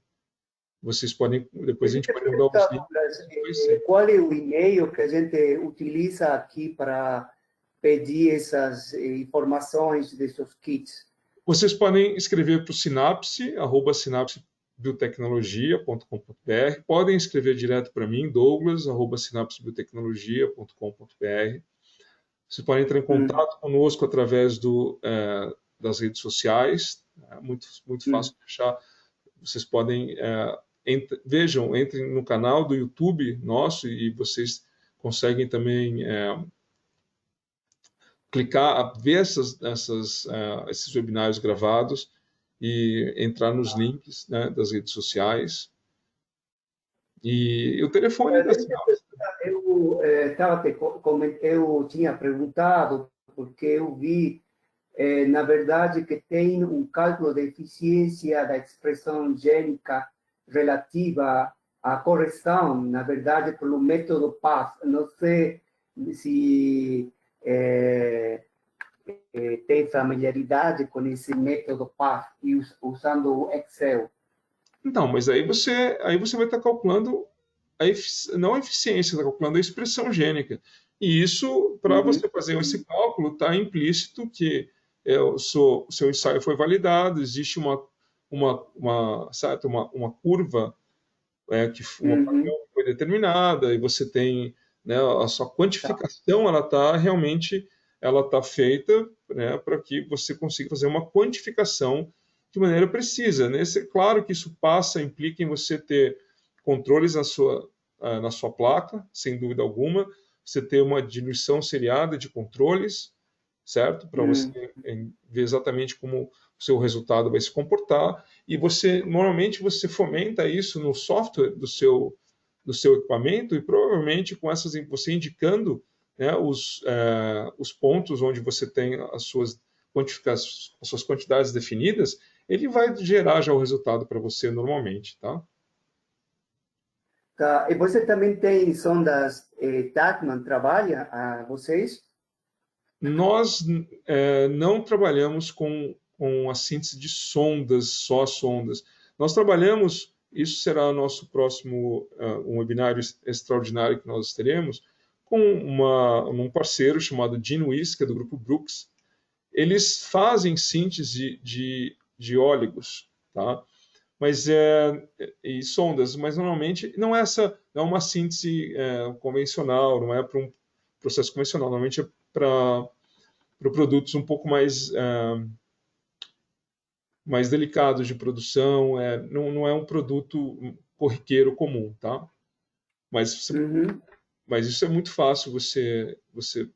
vocês podem, depois a gente pode mudar os links. Qual é o e-mail que a gente utiliza aqui para pedir essas informações desses kits? Vocês podem escrever para o sinapse@sinapsebiotecnologia.com.br, podem escrever direto para mim, douglas@sinapsebiotecnologia.com.br. Vocês podem entrar em contato conosco através das redes sociais, é muito fácil de achar. Vocês podem entrem no canal do YouTube nosso e vocês conseguem também clicar, ver esses webinários gravados e entrar nos links, né, das redes sociais. E o telefone da Sinapse. Eu tinha perguntado, porque eu vi, na verdade, que tem um cálculo de eficiência da expressão gênica relativa à correção, na verdade, pelo método PAF. Não sei se tem familiaridade com esse método PAF e usando o Excel. Então, mas aí você vai estar calculando não a eficiência, está calculando a expressão gênica. E isso, para você fazer esse cálculo, está implícito que o seu ensaio foi validado, existe uma curva que foi determinada, e você tem, né, a sua quantificação, ela está feita, né, para que você consiga fazer uma quantificação de maneira precisa. Né? Claro que isso implica em você ter controles na sua placa, sem dúvida alguma, você ter uma diluição seriada de controles, certo? Para você ver exatamente como o seu resultado vai se comportar, e normalmente você fomenta isso no software do seu equipamento, e provavelmente com você indicando, né, os pontos onde você tem as suas quantidades definidas, ele vai gerar já o resultado para você normalmente, tá? Tá. E você também tem sondas Tachman, vocês? Nós não trabalhamos com a síntese de sondas, só sondas. Nós trabalhamos, isso será o nosso próximo um webinário extraordinário que nós teremos, com um parceiro chamado GeneWiz, que é do grupo Brooks. Eles fazem síntese de óligos, tá? E sondas, mas normalmente não é uma síntese convencional, não é para um processo convencional, normalmente é para produtos um pouco mais mais delicados de produção, não é um produto corriqueiro comum, tá? Mas, mas isso é muito fácil você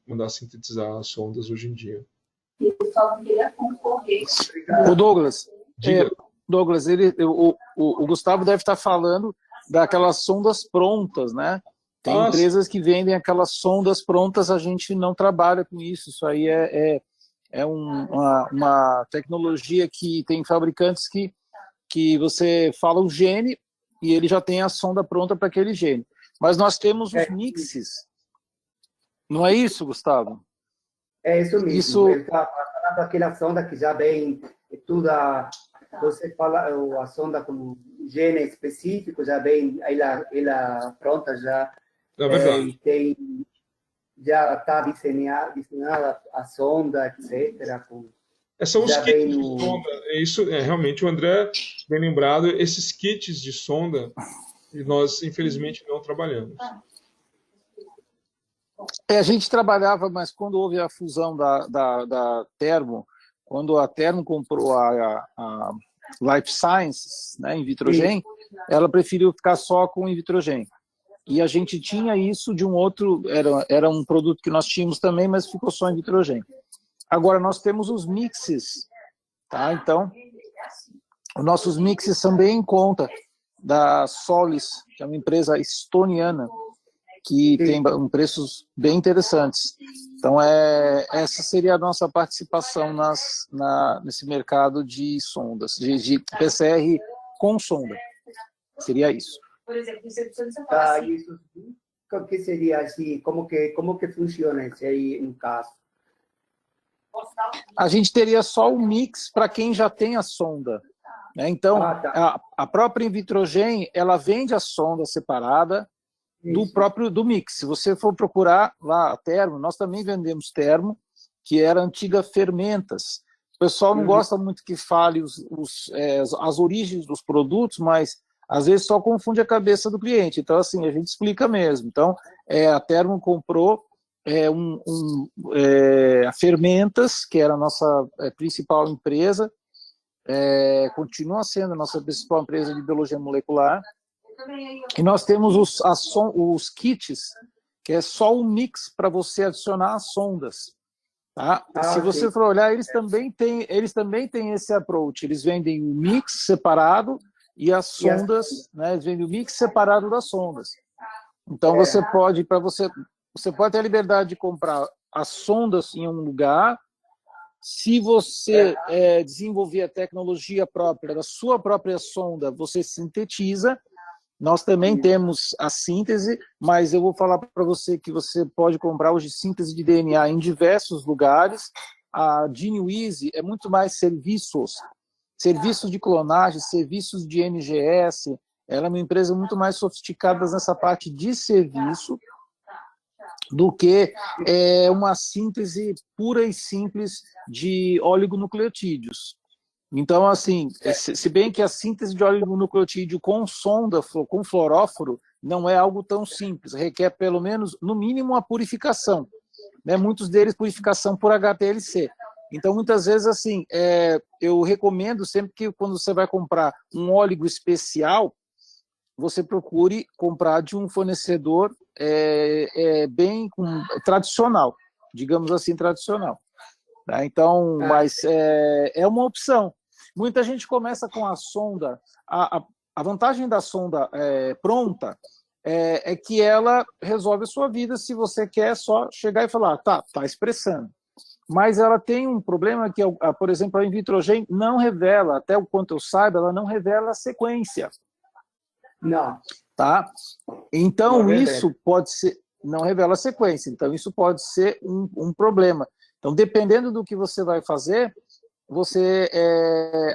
mandar sintetizar as sondas hoje em dia. Eu só queria concorrer. O Douglas, Diga. Douglas, o Gustavo deve estar falando daquelas sondas prontas, né? Tem empresas que vendem aquelas sondas prontas, a gente não trabalha com isso. Isso aí é uma tecnologia que tem fabricantes que você fala o gene e ele já tem a sonda pronta para aquele gene. Mas nós temos os mixes. Não é isso, Gustavo? É isso mesmo. Ele está falando daquela sonda que já vem toda... Você fala a sonda com gene específico, já vem ela pronta já. É verdade. Já está desenhada a sonda, etc. São os kits de sonda. Isso realmente, o André, bem lembrado, esses kits de sonda, nós, infelizmente, não trabalhamos. A gente trabalhava, mas quando houve a fusão da Thermo, quando a Thermo comprou a Life Sciences, né, in vitrogen, ela preferiu ficar só com in vitrogen. E a gente tinha isso de um outro, era um produto que nós tínhamos também, mas ficou só em vitrogen. Agora, nós temos os mixes, tá? Então, os nossos mixes são bem em conta da Solis, que é uma empresa estoniana, que tem preços bem interessantes. Então, essa seria a nossa participação nesse mercado de sondas, de PCR com sonda. Seria isso. Por exemplo, você precisa falar assim. Isso, o que seria assim? Como que funciona isso aí no caso? A gente teria só o mix para quem já tem a sonda, né? Então, a própria Invitrogen, ela vende a sonda separada do mix. Se você for procurar lá a Thermo, nós também vendemos Thermo, que era a antiga Fermentas. O pessoal não gosta muito que fale as origens dos produtos, mas às vezes só confunde a cabeça do cliente. Então, assim, a gente explica mesmo. Então, a Thermo comprou a Fermentas, que era a nossa principal empresa, continua sendo a nossa principal empresa de biologia molecular. E nós temos os kits, que é só um mix para você adicionar as sondas. Tá? Se você for olhar, eles também têm esse approach. Eles vendem o mix separado e as sondas, né, eles vendem o mix separado das sondas. Então, você pode ter a liberdade de comprar as sondas em um lugar. Se você desenvolver a tecnologia própria da sua própria sonda, você sintetiza. Nós também temos a síntese, mas eu vou falar para você que você pode comprar hoje síntese de DNA em diversos lugares. A GeneWiz é muito mais serviços de clonagem, serviços de NGS. Ela é uma empresa muito mais sofisticada nessa parte de serviço do que uma síntese pura e simples de oligonucleotídeos. Então, assim, se bem que a síntese de oligonucleotídeo com sonda, com fluoróforo, não é algo tão simples, requer pelo menos, no mínimo, a purificação. Né? Muitos deles, purificação por HPLC. Então, muitas vezes, assim, eu recomendo sempre que quando você vai comprar um óleo especial, você procure comprar de um fornecedor bem tradicional, digamos assim, tradicional. Tá? Então, mas é uma opção. Muita gente começa com a sonda. A vantagem da sonda pronta é que ela resolve a sua vida se você quer só chegar e falar, tá expressando. Mas ela tem um problema que, por exemplo, a Invitrogen não revela, até o quanto eu saiba, ela não revela a sequência. Não. Tá? Então, isso pode ser... Não revela a sequência. Então, isso pode ser um problema. Então, dependendo do que você vai fazer,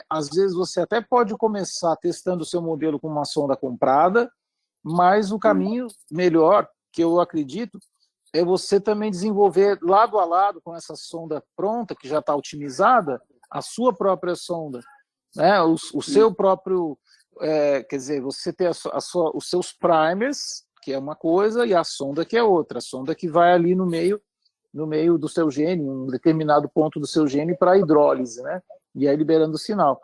às vezes você até pode começar testando o seu modelo com uma sonda comprada, mas o caminho melhor, que eu acredito, é você também desenvolver lado a lado com essa sonda pronta, que já está otimizada, a sua própria sonda, né? O seu próprio... quer dizer, você ter os seus primers, que é uma coisa, e a sonda que é outra. A sonda que vai ali no meio do seu gene, um determinado ponto do seu gene para a hidrólise, né? E aí liberando o sinal.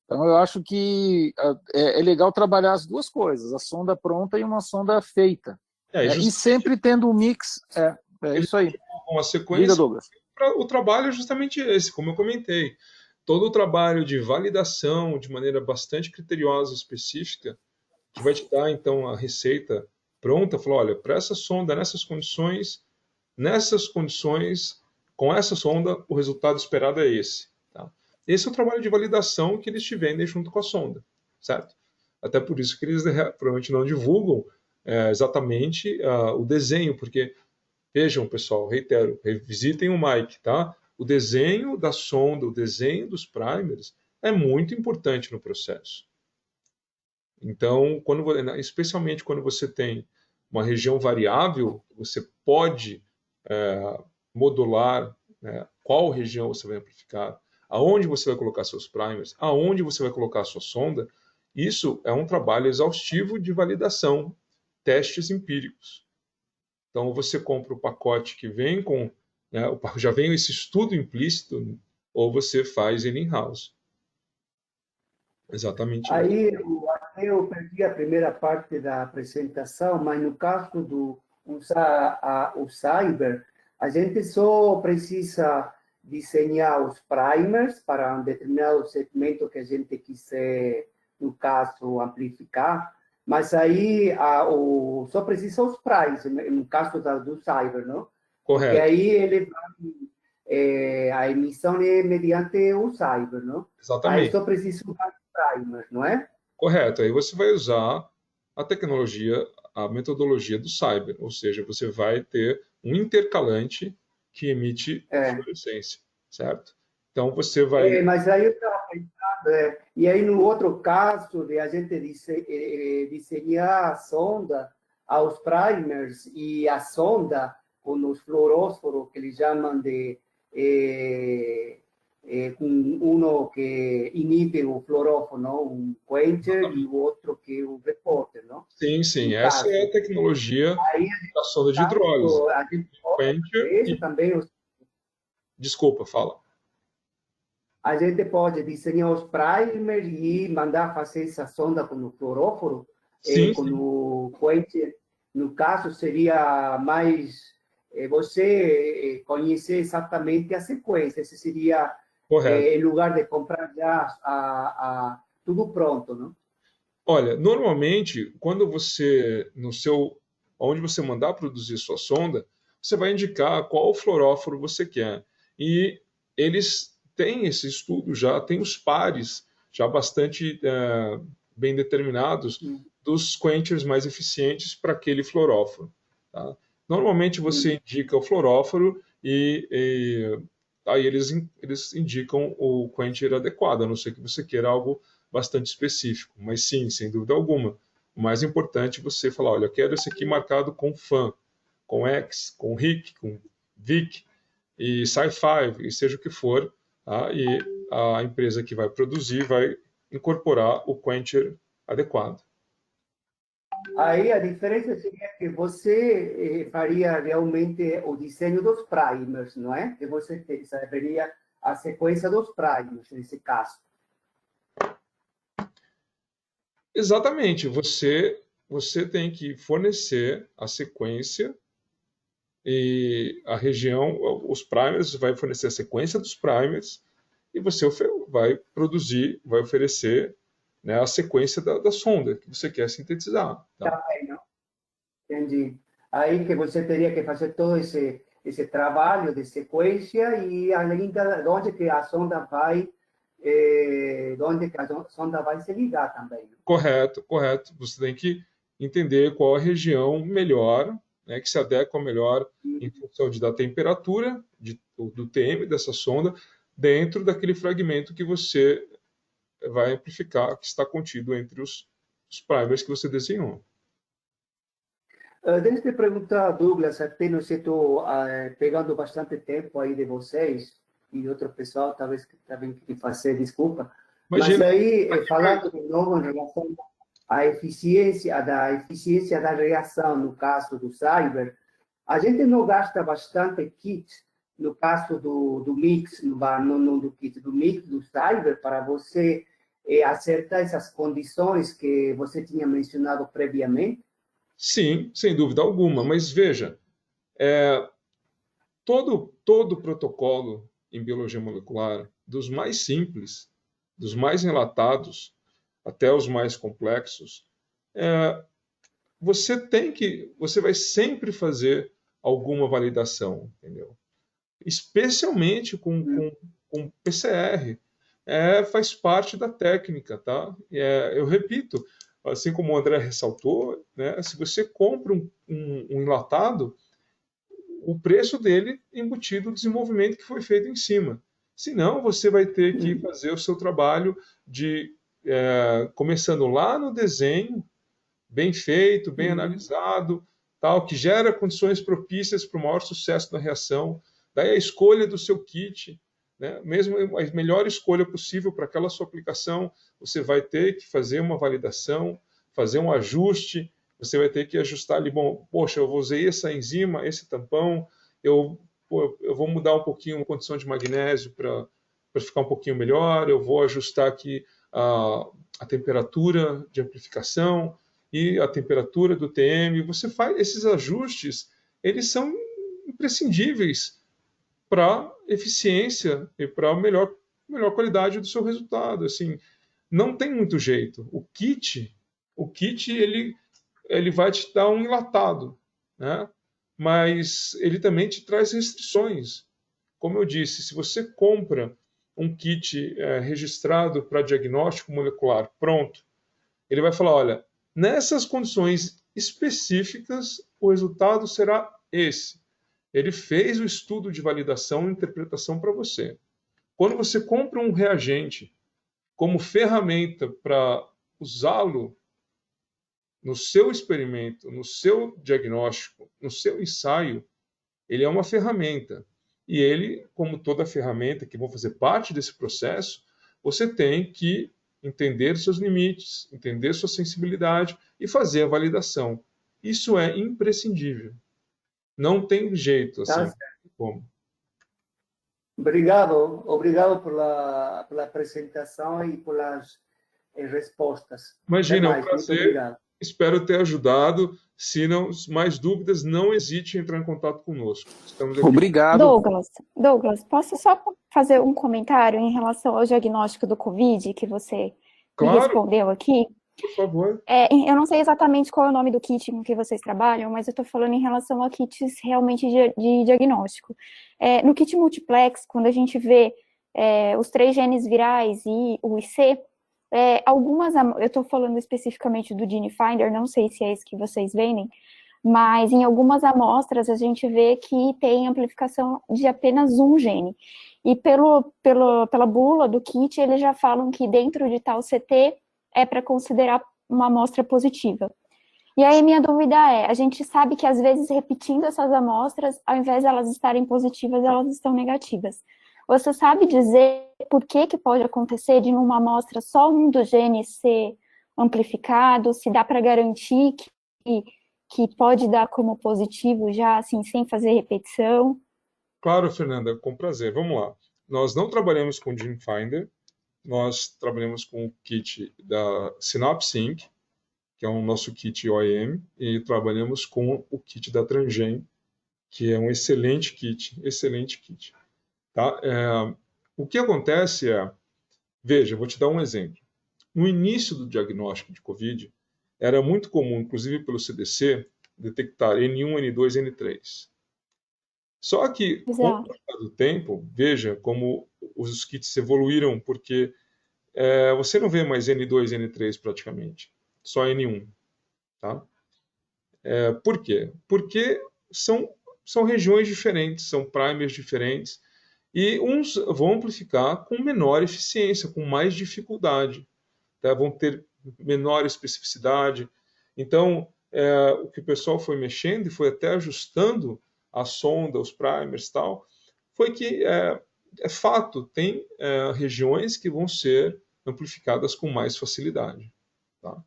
Então, eu acho que é legal trabalhar as duas coisas, a sonda pronta e uma sonda feita. E sempre tendo um mix. É isso aí. Uma sequência. Diga, Douglas. O trabalho é justamente esse, como eu comentei. Todo o trabalho de validação de maneira bastante criteriosa e específica, que vai te dar, então, a receita pronta, falou, olha, para essa sonda, nessas condições, com essa sonda, o resultado esperado é esse. Tá? Esse é o trabalho de validação que eles te vendem junto com a sonda, certo? Até por isso que eles provavelmente não divulgam exatamente o desenho, porque, vejam, pessoal, reitero, revisitem o Mike, tá? O desenho da sonda, o desenho dos primers é muito importante no processo. Então, especialmente quando você tem uma região variável, você pode modular qual região você vai amplificar, aonde você vai colocar seus primers, aonde você vai colocar a sua sonda. Isso é um trabalho exaustivo de validação, testes empíricos. Então, você compra o pacote que vem com, já vem esse estudo implícito, ou você faz ele in-house. Exatamente. Aí eu perdi a primeira parte da apresentação, mas no caso do usar o Cyber, a gente só precisa desenhar os primers para um determinado segmento que a gente quiser, no caso, amplificar, mas aí só precisa os primers, no caso do Cyber, não? Correto. Porque aí ele vai, a emissão é mediante o Cyber, não? Exatamente. Aí só precisa usar primers, não é? Correto. Aí você vai usar a tecnologia, a metodologia do Cyber, ou seja, você vai ter um intercalante que emite fluorescência, certo? Então você vai... mas aí eu estava pensando, e aí no outro caso de a gente desenhar a sonda aos primers e a sonda com os fluorósforos que eles chamam de com um que inibe o fluoróforo, não? Um quencher, e o outro que é o reporter, não? Sim, sim. Essa é a tecnologia da sonda de hidrólise. A gente Quencher também. Desculpa, fala. A gente pode desenhar os primers e mandar fazer essa sonda com o fluoróforo, com o quencher. No caso, seria mais você conhecer exatamente a sequência. Esse seria, em lugar de comprar já tudo pronto, não? Olha, normalmente, quando você, onde você mandar produzir sua sonda, você vai indicar qual fluoróforo você quer. E eles têm esse estudo já, tem os pares já bastante bem determinados dos quenchers mais eficientes para aquele fluoróforo. Tá? Normalmente você indica o fluoróforo e aí eles indicam o quencher adequado, a não ser que você queira algo bastante específico. Mas sim, sem dúvida alguma. O mais importante é você falar, olha, eu quero esse aqui marcado com FAN, com X, com RIC, com VIC, e Sci-Fi, e seja o que for, tá? E a empresa que vai produzir vai incorporar o quencher adequado. Aí a diferença seria que você faria realmente o desenho dos primers, não é? Que você saberia a sequência dos primers, nesse caso. Exatamente. Você tem que fornecer a sequência e a região, os primers, vai fornecer a sequência dos primers e você vai produzir, vai oferecer, né, a sequência da sonda que você quer sintetizar. Tá bem, não? Entendi. Aí que você teria que fazer todo esse trabalho de sequência e ainda onde que a sonda vai se ligar também. Correto. Você tem que entender qual a região melhor, né, que se adequa melhor em função da temperatura do TM dessa sonda dentro daquele fragmento que você vai amplificar, que está contido entre os primers que você desenhou. Deixa eu te perguntar, Douglas, até não sei, estou pegando bastante tempo aí de vocês e outro pessoal, talvez que também que fazer, desculpa. Imagina. Mas aí, falando de novo em relação à eficiência da reação, no caso do Cyber, a gente não gasta bastante kit, no caso do mix, não do kit, do mix do Cyber, para você acertar essas condições que você tinha mencionado previamente? Sim, sem dúvida alguma, mas veja, todo protocolo em biologia molecular, dos mais simples, dos mais relatados, até os mais complexos, você vai sempre fazer alguma validação, entendeu? Especialmente com PCR. Faz parte da técnica, tá? Eu repito, assim como o André ressaltou, né, se você compra um enlatado, o preço dele embutido o desenvolvimento que foi feito em cima. Senão, você vai ter que fazer o seu trabalho de começando lá no desenho, bem feito, bem analisado, tal, que gera condições propícias para o maior sucesso da reação. Daí a escolha do seu kit, né? Mesmo a melhor escolha possível para aquela sua aplicação, você vai ter que fazer uma validação, fazer um ajuste, você vai ter que ajustar ali, bom, poxa, eu usei essa enzima, esse tampão, eu vou mudar um pouquinho a condição de magnésio para ficar um pouquinho melhor, eu vou ajustar aqui a temperatura de amplificação e a temperatura do TM. Você faz esses ajustes, eles são imprescindíveis para eficiência e para a melhor qualidade do seu resultado. Assim, não tem muito jeito. O kit ele vai te dar um enlatado, né? Mas ele também te traz restrições. Como eu disse, se você compra um kit registrado para diagnóstico molecular pronto, ele vai falar, olha, nessas condições específicas, o resultado será esse. Ele fez o estudo de validação e interpretação para você. Quando você compra um reagente como ferramenta para usá-lo no seu experimento, no seu diagnóstico, no seu ensaio, ele é uma ferramenta. E ele, como toda ferramenta que vão fazer parte desse processo, você tem que entender seus limites, entender sua sensibilidade e fazer a validação. Isso é imprescindível. Não tem jeito assim. Como. Obrigado pela apresentação e pelas respostas. Imagina, é um prazer. Espero ter ajudado. Se não, mais dúvidas, não hesite em entrar em contato conosco. Estamos aqui. Obrigado. Douglas, posso só fazer um comentário em relação ao diagnóstico do COVID que você me respondeu aqui? Por favor. Eu não sei exatamente qual é o nome do kit com que vocês trabalham, mas eu estou falando em relação a kits realmente de diagnóstico. No kit multiplex, quando a gente vê os 3 genes virais e o IC, eu estou falando especificamente do GeneFinder, não sei se é esse que vocês vendem, mas em algumas amostras a gente vê que tem amplificação de apenas um gene. E pela bula do kit, eles já falam que dentro de tal CT é para considerar uma amostra positiva. E aí minha dúvida a gente sabe que às vezes repetindo essas amostras, ao invés de elas estarem positivas, elas estão negativas. Você sabe dizer por que pode acontecer de numa amostra só um dos genes ser amplificado, se dá para garantir que pode dar como positivo já, assim, sem fazer repetição? Claro, Fernanda, com prazer. Vamos lá. Nós não trabalhamos com GeneFinder, nós trabalhamos com o kit da Synapse Inc., que é o nosso kit OEM, e trabalhamos com o kit da Transgen, que é um excelente kit. Tá? O que acontece veja, vou te dar um exemplo. No início do diagnóstico de COVID, era muito comum, inclusive pelo CDC, detectar N1, N2 e N3. Só que, com o passar do tempo, veja como os kits evoluíram, porque você não vê mais N2 e N3 praticamente, só N1. Tá? Por quê? Porque são regiões diferentes, são primers diferentes, e uns vão amplificar com menor eficiência, com mais dificuldade, tá? Vão ter menor especificidade. Então, o que o pessoal foi mexendo e foi até ajustando a sonda, os primers e tal, foi que, fato, tem regiões que vão ser amplificadas com mais facilidade. Tá?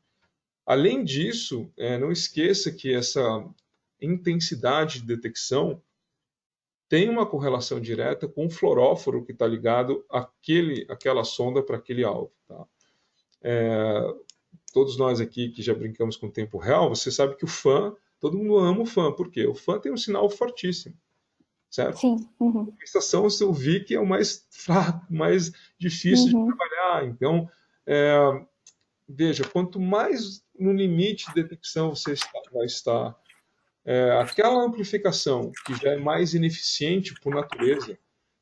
Além disso, não esqueça que essa intensidade de detecção tem uma correlação direta com o fluoróforo que está ligado àquela sonda para aquele alvo. Tá? todos nós aqui que já brincamos com tempo real, você sabe que o fã, todo mundo ama o fã. Por quê? O fã tem um sinal fortíssimo, certo? Sim. Uhum. A estação, eu vi que é o mais fraco, mais difícil de trabalhar. Então, veja, quanto mais no limite de detecção você vai estar, aquela amplificação que já é mais ineficiente por natureza,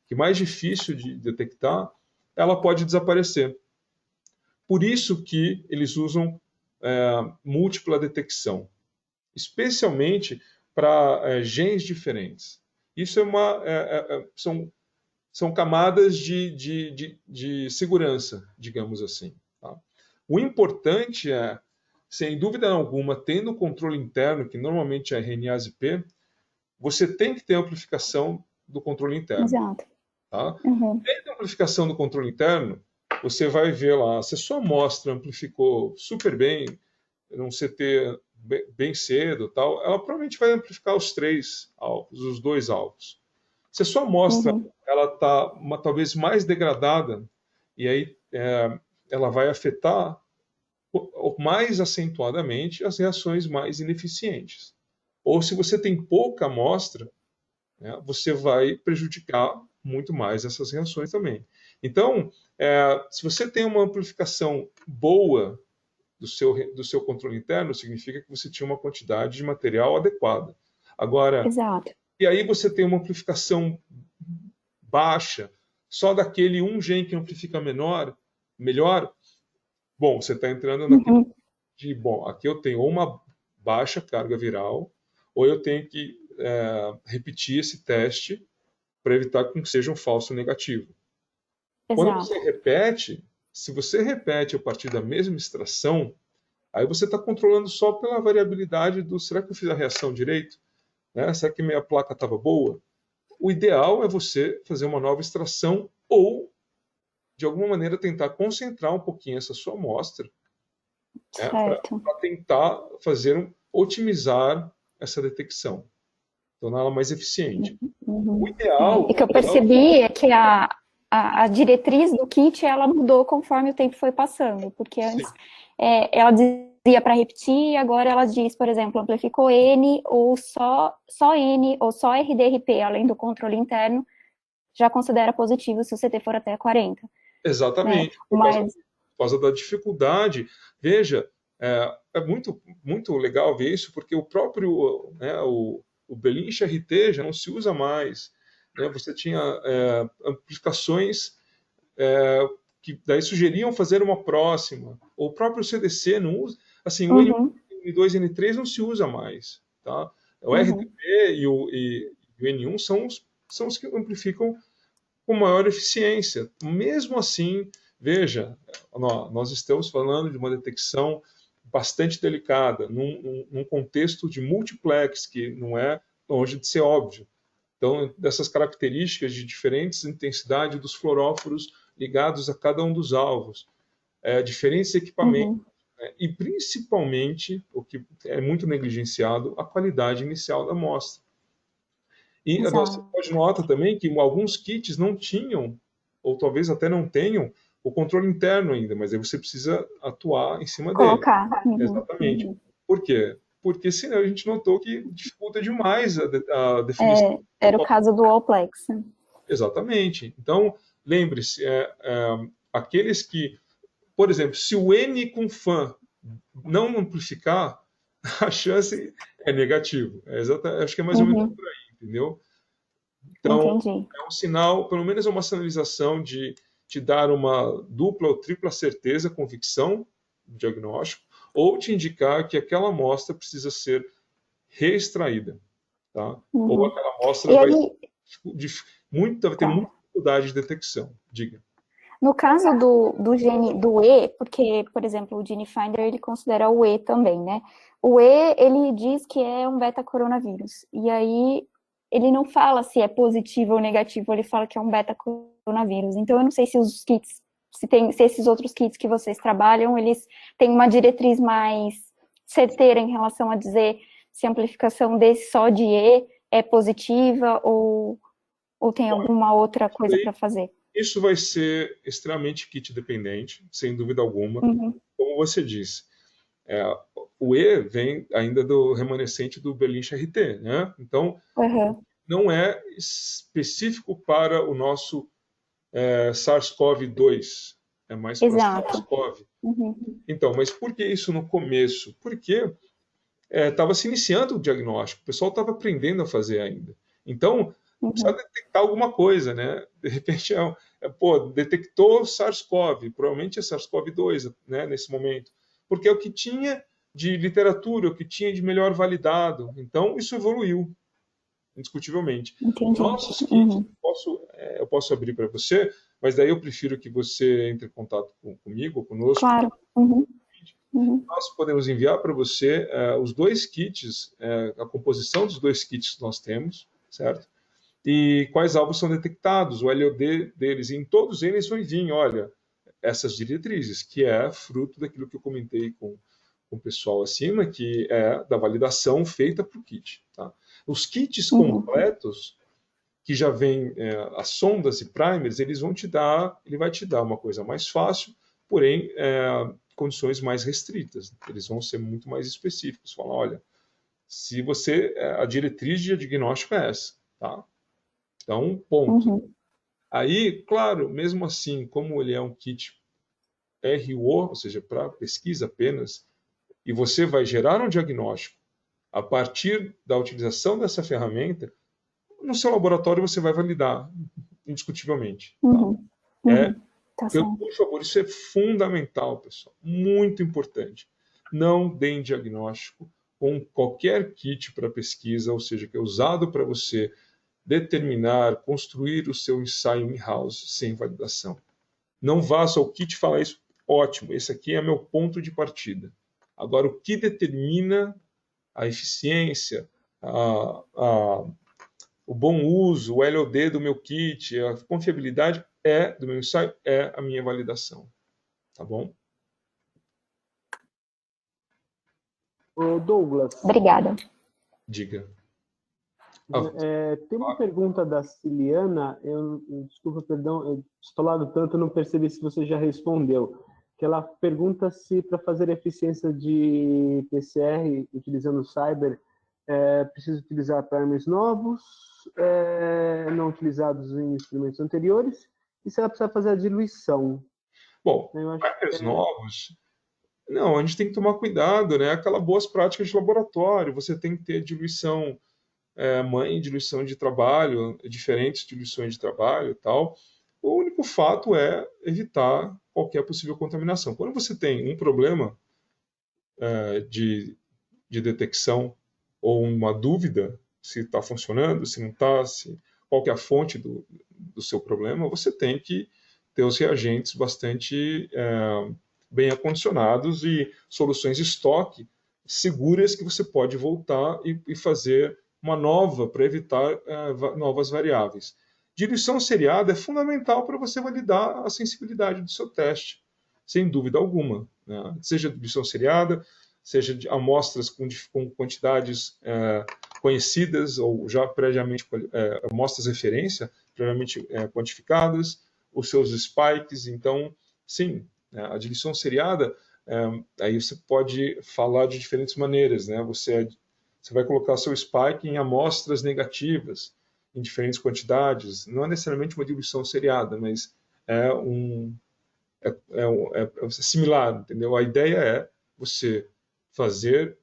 que é mais difícil de detectar, ela pode desaparecer. Por isso que eles usam múltipla detecção, especialmente para genes diferentes. Isso são camadas de segurança, digamos assim. Tá? O importante é, sem dúvida alguma, tendo o controle interno, que normalmente é RNase-P, você tem que ter amplificação do controle interno. Exato. Tá? Tendo a amplificação do controle interno, você vai ver lá, se a sua amostra amplificou super bem, num CT bem cedo, tal, ela provavelmente vai amplificar os 3 alvos, os 2 alvos. Se a sua amostra ela está talvez mais degradada, e aí ela vai afetar mais acentuadamente as reações mais ineficientes. Ou se você tem pouca amostra, né, você vai prejudicar muito mais essas reações também. Então, se você tem uma amplificação boa do seu controle interno, significa que você tinha uma quantidade de material adequada. Agora, Exato. e aí você tem uma amplificação baixa, só daquele um gene que amplifica melhor, bom, você está entrando naquele de, bom, aqui eu tenho uma baixa carga viral, ou eu tenho que repetir esse teste para evitar que seja um falso negativo. Exato. Quando você repete, se você repete a partir da mesma extração, aí você está controlando só pela variabilidade do será que eu fiz a reação direito? Né? Será que minha placa estava boa? O ideal é você fazer uma nova extração ou, de alguma maneira, tentar concentrar um pouquinho essa sua amostra, né, para tentar otimizar essa detecção, torná-la mais eficiente. O ideal... E que eu percebi é que a diretriz do kit, ela mudou conforme o tempo foi passando, porque antes ela dizia para repetir, agora ela diz, por exemplo, amplificou N, ou só N, ou só RDRP, além do controle interno, já considera positivo se o CT for até 40. Exatamente. Né? Por causa da dificuldade. Veja, é muito, muito legal ver isso, porque o próprio o Belincha RT já não se usa mais. Né? Você tinha amplificações que daí sugeriam fazer uma próxima. O próprio CDC não usa. Assim, o N1, N2 e N3 não se usa mais. Tá? O RDP e o N1 são os que amplificam com maior eficiência. Mesmo assim, veja, nós estamos falando de uma detecção bastante delicada, num contexto de multiplex, que não é longe de ser óbvio. Então, dessas características de diferentes intensidade dos fluoróforos ligados a cada um dos alvos, diferentes equipamentos, né, e principalmente, o que é muito negligenciado, a qualidade inicial da amostra. E você pode notar também que alguns kits não tinham, ou talvez até não tenham, o controle interno ainda, mas aí você precisa atuar em cima dele. Exatamente. Por quê? Porque senão a gente notou que dificulta demais a definição. Era o caso do Allplex. Exatamente. Então, lembre-se, aqueles que, por exemplo, se o N com fã não amplificar, a chance é negativa. Acho que é mais ou menos por aí, entendeu? Então, é um sinal, pelo menos é uma sinalização de te dar uma dupla ou tripla certeza, convicção do diagnóstico, ou te indicar que aquela amostra precisa ser reextraída, tá? Ou aquela amostra vai ter muita dificuldade de detecção. Diga. No caso do gene do E, porque, por exemplo, o GeneFinder ele considera o E também, né? O E, ele diz que é um beta-coronavírus. E aí, ele não fala se é positivo ou negativo, ele fala que é um beta-coronavírus. Então, eu não sei se os kits, se esses outros kits que vocês trabalham, eles têm uma diretriz mais certeira em relação a dizer se a amplificação desse só de E é positiva ou tem alguma outra coisa para fazer. Isso vai ser extremamente kit dependente, sem dúvida alguma. Como você disse, o E vem ainda do remanescente do Berlin Charité, né? Então, não é específico para o nosso SARS-CoV-2, é mais para SARS-CoV. Então, mas por que isso no começo? Porque estava se iniciando o diagnóstico, o pessoal estava aprendendo a fazer ainda. Então, precisa detectar alguma coisa, né? De repente, detectou SARS-CoV, provavelmente é SARS-CoV-2, né, nesse momento, porque é o que tinha de literatura, o que tinha de melhor validado. Então, isso evoluiu, indiscutivelmente. Nossos kits, eu posso abrir para você, mas daí eu prefiro que você entre em contato comigo, conosco. Claro. Nós podemos enviar para você os 2 kits, a composição dos 2 kits que nós temos, certo? E quais alvos são detectados, o LOD deles, e em todos eles vão vir, olha, essas diretrizes, que é fruto daquilo que eu comentei com o pessoal acima, que é da validação feita para o kit. Tá? Os kits completos, que já vêm as sondas e primers, ele vai te dar uma coisa mais fácil, porém, condições mais restritas. Eles vão ser muito mais específicos. Falar, olha, se você... a diretriz de diagnóstico é essa, tá? Então, ponto. Aí, claro, mesmo assim, como ele é um kit RO, ou seja, para pesquisa apenas, e você vai gerar um diagnóstico a partir da utilização dessa ferramenta, no seu laboratório você vai validar, indiscutivelmente. Por favor, isso é fundamental, pessoal. Muito importante. Não deem diagnóstico com qualquer kit para pesquisa, ou seja, que é usado para você determinar, construir o seu ensaio in-house sem validação. Não vá só o kit falar isso, ótimo, esse aqui é meu ponto de partida. Agora, o que determina a eficiência, o bom uso, o LOD do meu kit, a confiabilidade do meu ensaio é a minha validação. Tá bom? Ô Douglas. Obrigada. Diga. Tem uma pergunta da Ciliana, desculpa, perdão, eu estou falando tanto, não percebi se você já respondeu, que ela pergunta se para fazer eficiência de PCR utilizando o Cyber, precisa utilizar primers novos, não utilizados em experimentos anteriores, e se ela precisa fazer a diluição. Bom, primers novos... Não, a gente tem que tomar cuidado, né? Aquelas boas práticas de laboratório, você tem que ter diluição mãe, diluição de trabalho, diferentes diluições de trabalho e tal. O único fato é evitar qualquer possível contaminação. Quando você tem um problema de detecção ou uma dúvida se está funcionando, se não está, qual que é a fonte do seu problema, você tem que ter os reagentes bastante bem acondicionados e soluções de estoque seguras que você pode voltar e fazer uma nova para evitar novas variáveis. Diluição seriada é fundamental para você validar a sensibilidade do seu teste, sem dúvida alguma. Né? Seja diluição seriada, seja de amostras com quantidades conhecidas ou já previamente amostras referência, previamente quantificadas, os seus spikes. Então, sim, a diluição seriada, aí você pode falar de diferentes maneiras. Né? Você vai colocar seu spike em amostras negativas, em diferentes quantidades. Não é necessariamente uma diluição seriada, mas é similar, entendeu? A ideia é você fazer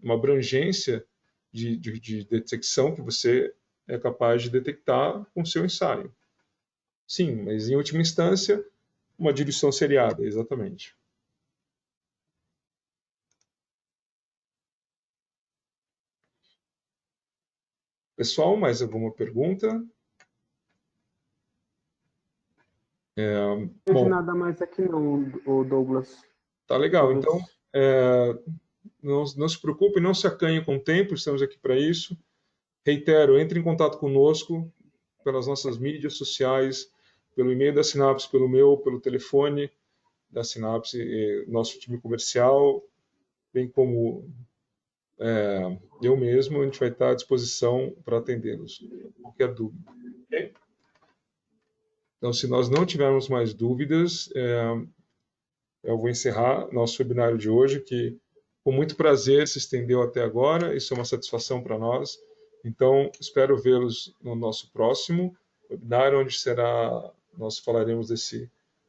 uma abrangência de detecção que você é capaz de detectar com o seu ensaio. Sim, mas em última instância, uma diluição seriada, exatamente. Pessoal, mais alguma pergunta? Não tem nada mais aqui não, Douglas. Tá legal. Então, não se preocupe, não se acanhe com o tempo, estamos aqui para isso. Reitero, entre em contato conosco pelas nossas mídias sociais, pelo e-mail da Sinapse, pelo telefone da Sinapse, nosso time comercial, bem como eu mesmo, a gente vai estar à disposição para atendê-los. Qualquer dúvida. Okay? Então, se nós não tivermos mais dúvidas, eu vou encerrar nosso webinário de hoje, que com muito prazer se estendeu até agora, isso é uma satisfação para nós. Então, espero vê-los no nosso próximo webinário, onde nós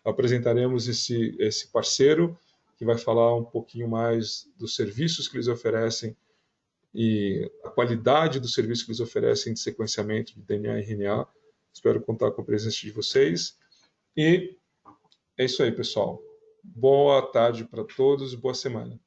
apresentaremos esse parceiro, que vai falar um pouquinho mais dos serviços que eles oferecem e a qualidade do serviço que eles oferecem de sequenciamento de DNA e RNA. Espero contar com a presença de vocês. E é isso aí, pessoal. Boa tarde para todos e boa semana.